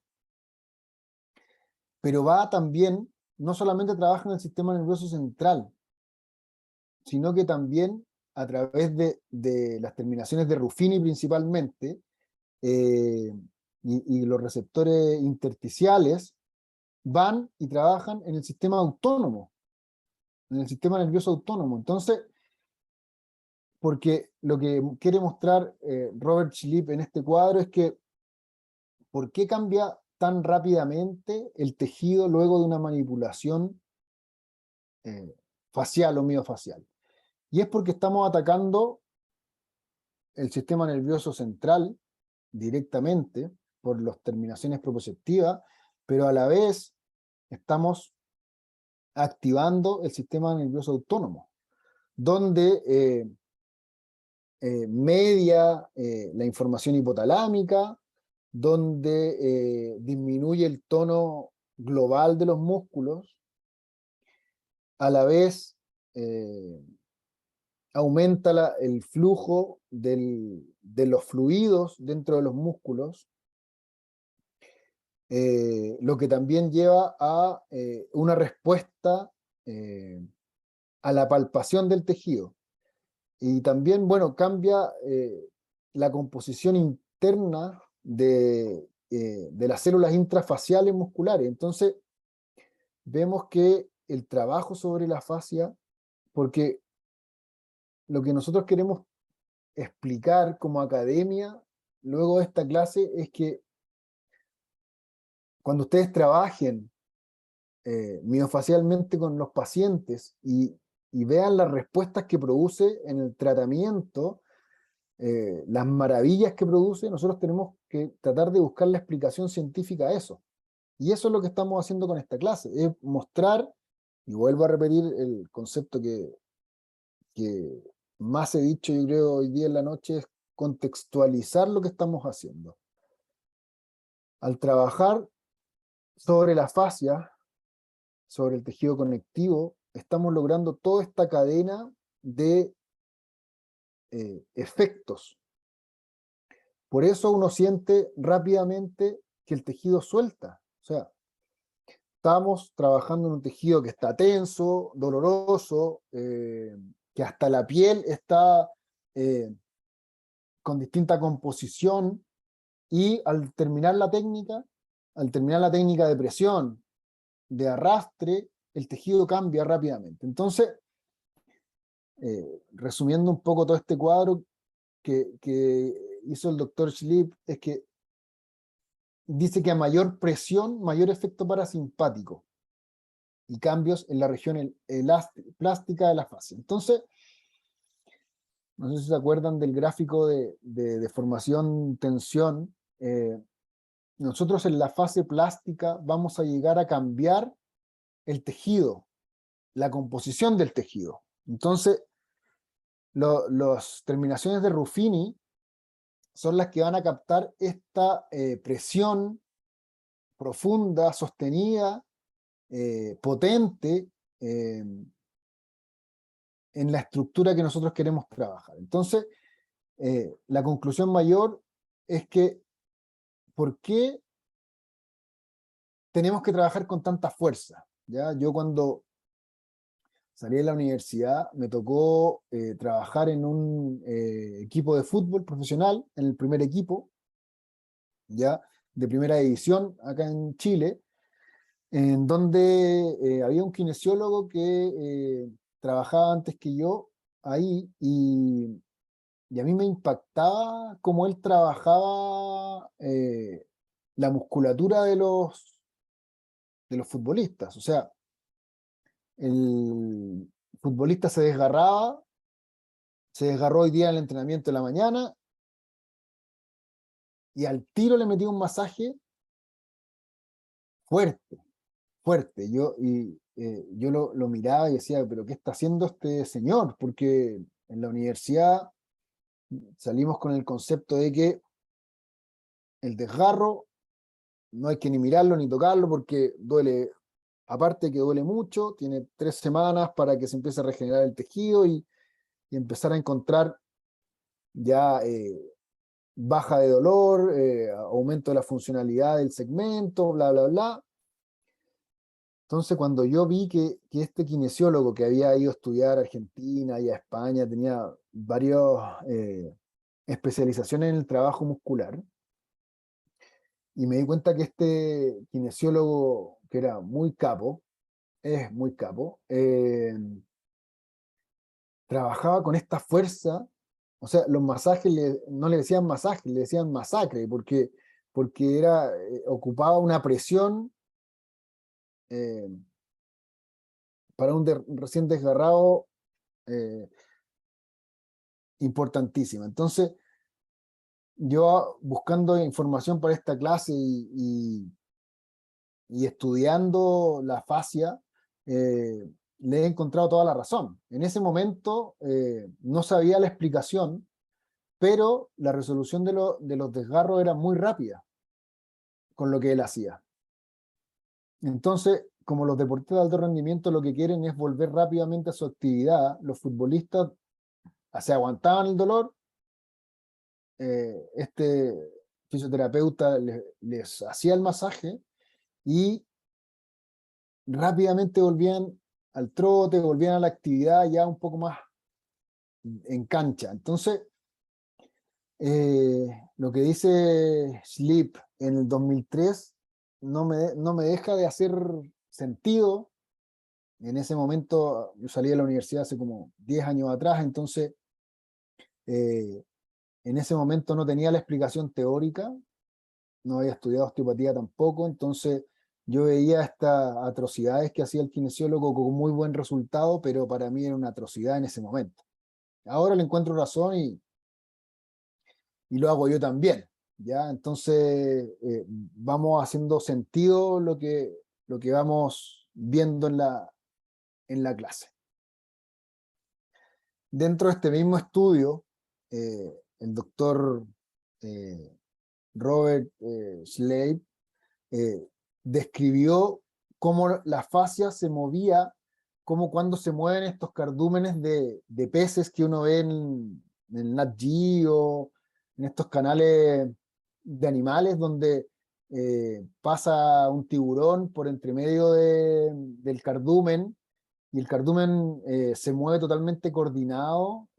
pero va también, no solamente trabaja en el sistema nervioso central, sino que también a través de las terminaciones de Ruffini principalmente, eh, y los receptores intersticiales, van y trabajan en el sistema autónomo, en el sistema nervioso autónomo. Entonces, porque lo que quiere mostrar Robert Schliep en este cuadro es que ¿por qué cambia tan rápidamente el tejido luego de una manipulación eh, facial o miofacial? Y es porque estamos atacando el sistema nervioso central directamente por las terminaciones proprioceptivas, pero a la vez estamos activando el sistema nervioso autónomo, donde media la información hipotalámica, donde disminuye el tono global de los músculos, a la vez aumenta el flujo de los fluidos dentro de los músculos, lo que también lleva a una respuesta a la palpación del tejido. Y también, bueno, cambia la composición interna de las células intrafaciales musculares. Entonces, vemos que el trabajo sobre la fascia, porque lo que nosotros queremos explicar como academia luego de esta clase es que cuando ustedes trabajen miofacialmente con los pacientes y vean las respuestas que produce en el tratamiento, las maravillas que produce, nosotros tenemos que tratar de buscar la explicación científica a eso. Y eso es lo que estamos haciendo con esta clase, es mostrar, y vuelvo a repetir el concepto que más he dicho yo creo hoy día en la noche, es contextualizar lo que estamos haciendo. Al trabajar sobre la fascia, sobre el tejido conectivo, estamos logrando toda esta cadena de efectos. Por eso uno siente rápidamente que el tejido suelta. O sea, estamos trabajando en un tejido que está tenso, doloroso, que hasta la piel está con distinta composición, y al terminar la técnica de presión, de arrastre, el tejido cambia rápidamente. Entonces, resumiendo un poco todo este cuadro que hizo el doctor Schlipp, es que dice que a mayor presión, mayor efecto parasimpático y cambios en la región plástica de la fascia. Entonces, no sé si se acuerdan del gráfico de deformación-tensión. Nosotros en la fase plástica vamos a llegar a cambiar el tejido, la composición del tejido. Entonces, las terminaciones de Ruffini son las que van a captar esta presión profunda, sostenida, potente, en la estructura que nosotros queremos trabajar. Entonces, la conclusión mayor es que, ¿por qué tenemos que trabajar con tanta fuerza? ¿Ya? Yo cuando salí de la universidad me tocó trabajar en un equipo de fútbol profesional, en el primer equipo, ya de primera división acá en Chile, en donde había un kinesiólogo que trabajaba antes que yo ahí, y a mí me impactaba cómo él trabajaba la musculatura de los futbolistas. O sea, el futbolista se desgarró hoy día en el entrenamiento de la mañana, y al tiro le metí un masaje fuerte, fuerte. Yo lo miraba y decía, pero ¿qué está haciendo este señor? Porque en la universidad salimos con el concepto de que el desgarro no hay que ni mirarlo ni tocarlo porque duele, aparte que duele mucho, tiene 3 semanas para que se empiece a regenerar el tejido y empezar a encontrar ya baja de dolor, aumento de la funcionalidad del segmento, bla, bla, bla. Entonces, cuando yo vi que este kinesiólogo que había ido a estudiar a Argentina y a España tenía varias especializaciones en el trabajo muscular, y me di cuenta que este kinesiólogo, que era muy capo, es muy capo, trabajaba con esta fuerza. O sea, los masajes no le decían masaje, le decían masacre, porque ocupaba una presión eh, para un recién desgarrado importantísima. Entonces, yo buscando información para esta clase y estudiando la fascia, le he encontrado toda la razón. En ese momento no sabía la explicación, pero la resolución de los desgarros era muy rápida con lo que él hacía. Entonces, como los deportistas de alto rendimiento lo que quieren es volver rápidamente a su actividad, los futbolistas se aguantaban el dolor, este fisioterapeuta les hacía el masaje y rápidamente volvían al trote, volvían a la actividad ya un poco más en cancha. Entonces, lo que dice Sleep en el 2003 no me deja de hacer sentido. En ese momento, yo salí de la universidad hace como 10 años atrás, entonces en ese momento no tenía la explicación teórica, no había estudiado osteopatía tampoco, entonces yo veía estas atrocidades que hacía el kinesiólogo con muy buen resultado, pero para mí era una atrocidad en ese momento. Ahora le encuentro razón y lo hago yo también, ¿ya? Entonces vamos haciendo sentido lo que vamos viendo en la clase. Dentro de este mismo estudio, el doctor Robert Slade describió cómo la fascia se movía, cómo cuando se mueven estos cardúmenes de peces que uno ve en Nat Geo, en estos canales de animales donde pasa un tiburón por entre medio del cardumen, y el cardumen se mueve totalmente coordinado.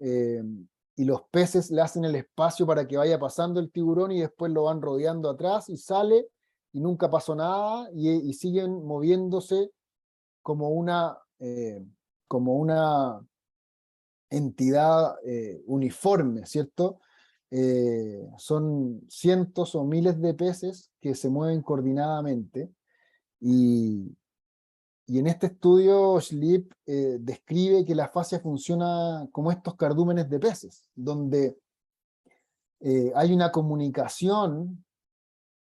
y los peces le hacen el espacio para que vaya pasando el tiburón y después lo van rodeando atrás y sale y nunca pasó nada y siguen moviéndose como como una entidad uniforme, ¿cierto? Son cientos o miles de peces que se mueven coordinadamente y, y en este estudio Schlipp describe que la fascia funciona como estos cardúmenes de peces, donde hay una comunicación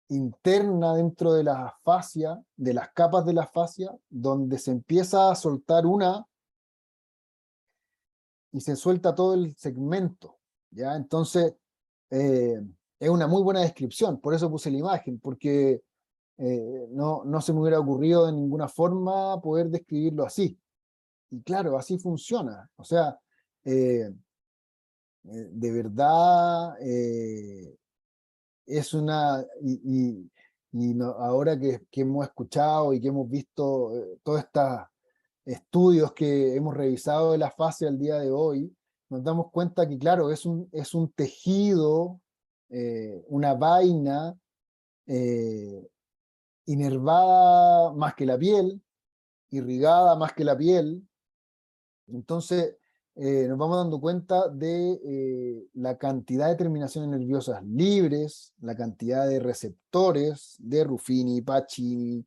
interna dentro de la fascia, de las capas de la fascia, donde se empieza a soltar una y se suelta todo el segmento, ¿ya? Entonces, eh, es una muy buena descripción, por eso puse la imagen, porque no se me hubiera ocurrido de ninguna forma poder describirlo así. Y claro, así funciona. O sea, de verdad es una... ahora que hemos escuchado y que hemos visto todos estos estudios que hemos revisado de la fase al día de hoy, nos damos cuenta que, claro, es un tejido, una vaina eh, inervada más que la piel, irrigada más que la piel. Entonces, nos vamos dando cuenta de la cantidad de terminaciones nerviosas libres, la cantidad de receptores de Ruffini, Pacini,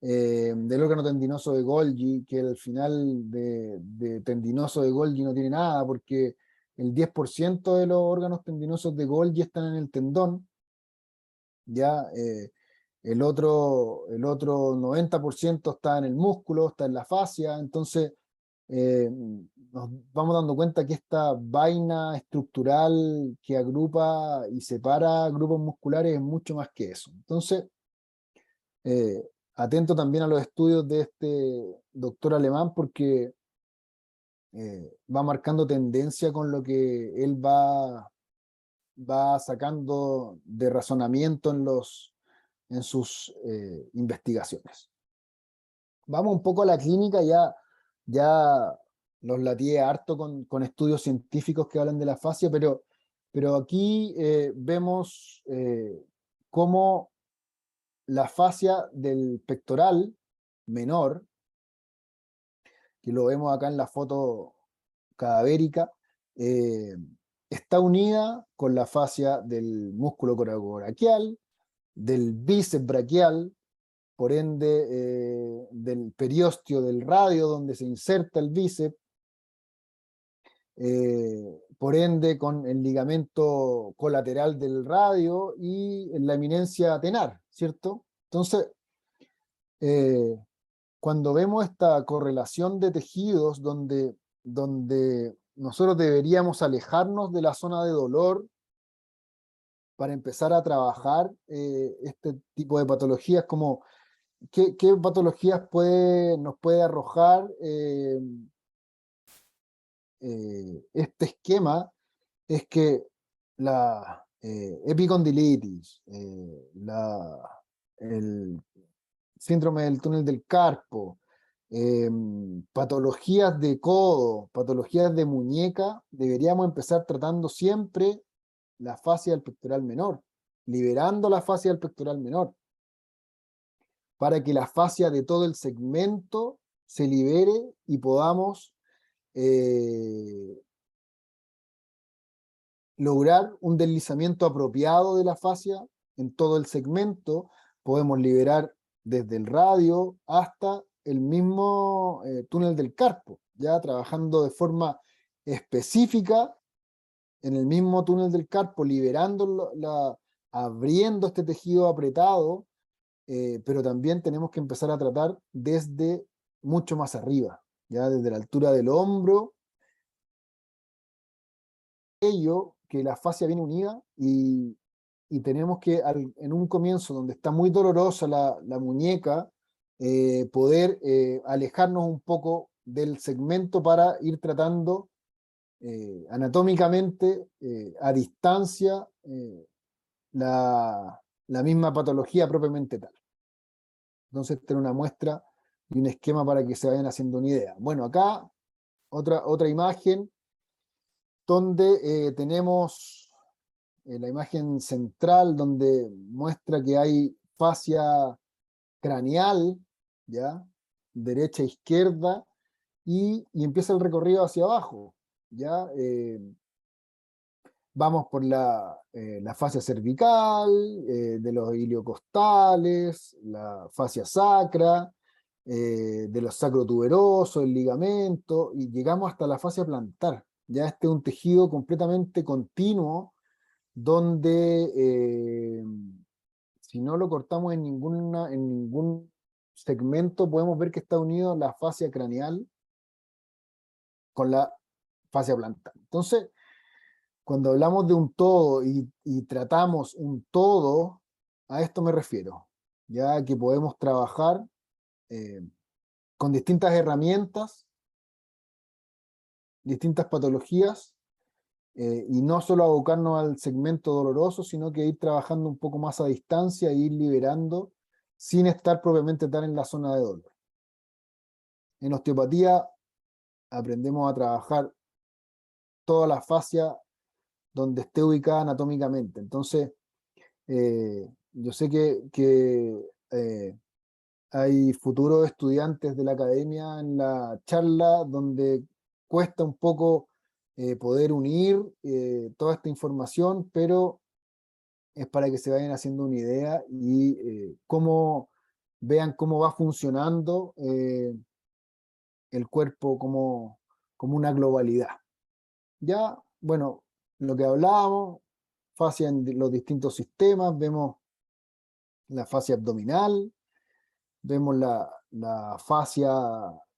del órgano tendinoso de Golgi, que al final de tendinoso de Golgi no tiene nada, porque el 10% de los órganos tendinosos de Golgi están en el tendón, ya el otro 90% está en el músculo, está en la fascia, entonces nos vamos dando cuenta que esta vaina estructural que agrupa y separa grupos musculares es mucho más que eso. Entonces, eh, atento también a los estudios de este doctor alemán porque va marcando tendencia con lo que él va sacando de razonamiento en sus investigaciones. Vamos un poco a la clínica, ya los latié harto con estudios científicos que hablan de la fascia, pero aquí vemos cómo la fascia del pectoral menor, que lo vemos acá en la foto cadavérica, eh, está unida con la fascia del músculo coracobraquial, del bíceps braquial, por ende del periósteo del radio donde se inserta el bíceps, por ende con el ligamento colateral del radio y en la eminencia tenar, ¿cierto? Entonces, eh, cuando vemos esta correlación de tejidos donde nosotros deberíamos alejarnos de la zona de dolor para empezar a trabajar este tipo de patologías como ¿qué patologías nos puede arrojar este esquema? Es que la epicondilitis, el síndrome del túnel del carpo, patologías de codo, patologías de muñeca, deberíamos empezar tratando siempre la fascia del pectoral menor, liberando la fascia del pectoral menor, para que la fascia de todo el segmento se libere y podamos eh, lograr un deslizamiento apropiado de la fascia en todo el segmento. Podemos liberar desde el radio hasta el mismo túnel del carpo, ya trabajando de forma específica en el mismo túnel del carpo, liberando abriendo este tejido apretado, pero también tenemos que empezar a tratar desde mucho más arriba, ya desde la altura del hombro, ello que la fascia viene unida y tenemos que en un comienzo donde está muy dolorosa la muñeca, poder alejarnos un poco del segmento para ir tratando anatómicamente a distancia la misma patología propiamente tal. Entonces, tener una muestra y un esquema para que se vayan haciendo una idea. Bueno, acá otra imagen donde tenemos la imagen central, donde muestra que hay fascia craneal, ¿ya? Derecha, izquierda, y empieza el recorrido hacia abajo, ¿ya? Vamos por la fascia cervical, de los iliocostales, la fascia sacra, de los sacrotuberosos, el ligamento, y llegamos hasta la fascia plantar. Ya este es un tejido completamente continuo, donde si no lo cortamos en ningún segmento, podemos ver que está unido la fascia craneal con la fascia plantar. Entonces, cuando hablamos de un todo y tratamos un todo, a esto me refiero, ya que podemos trabajar eh, con distintas herramientas, distintas patologías, y no solo abocarnos al segmento doloroso, sino que ir trabajando un poco más a distancia e ir liberando sin estar propiamente tan en la zona de dolor. En osteopatía aprendemos a trabajar toda la fascia donde esté ubicada anatómicamente. Entonces, yo sé que hay futuros estudiantes de la academia en la charla donde cuesta un poco poder unir toda esta información, pero es para que se vayan haciendo una idea y vean cómo va funcionando el cuerpo como una globalidad. Ya, bueno, lo que hablábamos, fascia en los distintos sistemas, vemos la fascia abdominal, vemos la fascia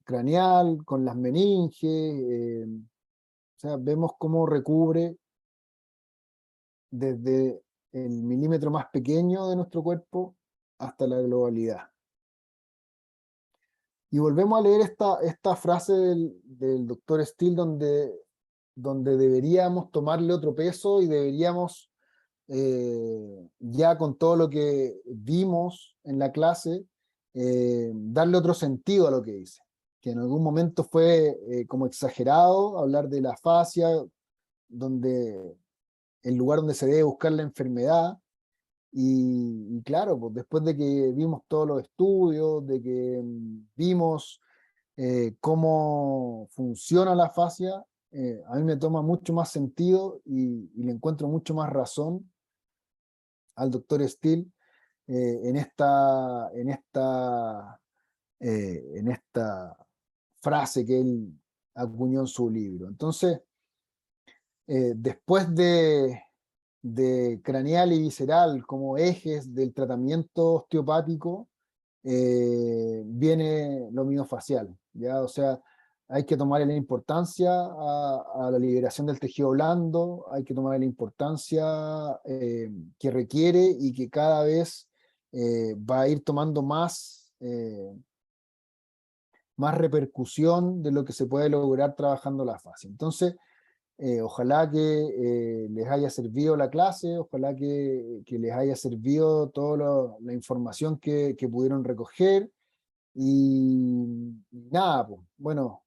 craneal con las meninges, o sea, vemos cómo recubre desde el milímetro más pequeño de nuestro cuerpo hasta la globalidad. Y volvemos a leer esta frase del doctor Steele donde deberíamos tomarle otro peso y deberíamos, ya con todo lo que vimos en la clase, darle otro sentido a lo que dice. Que en algún momento fue como exagerado hablar de la fascia, el lugar donde se debe buscar la enfermedad. Y claro, pues después de que vimos todos los estudios, de que vimos cómo funciona la fascia, a mí me toma mucho más sentido y le encuentro mucho más razón al doctor Steele en esta frase que él acuñó en su libro. Entonces, después de craneal y visceral como ejes del tratamiento osteopático, viene lo miofacial, ¿ya? O sea, hay que tomarle la importancia a la liberación del tejido blando, hay que tomarle la importancia que requiere y que cada vez va a ir tomando más repercusión de lo que se puede lograr trabajando la fascia. Entonces, ojalá que les haya servido la clase, ojalá que les haya servido toda la información que pudieron recoger y nada, pues, bueno,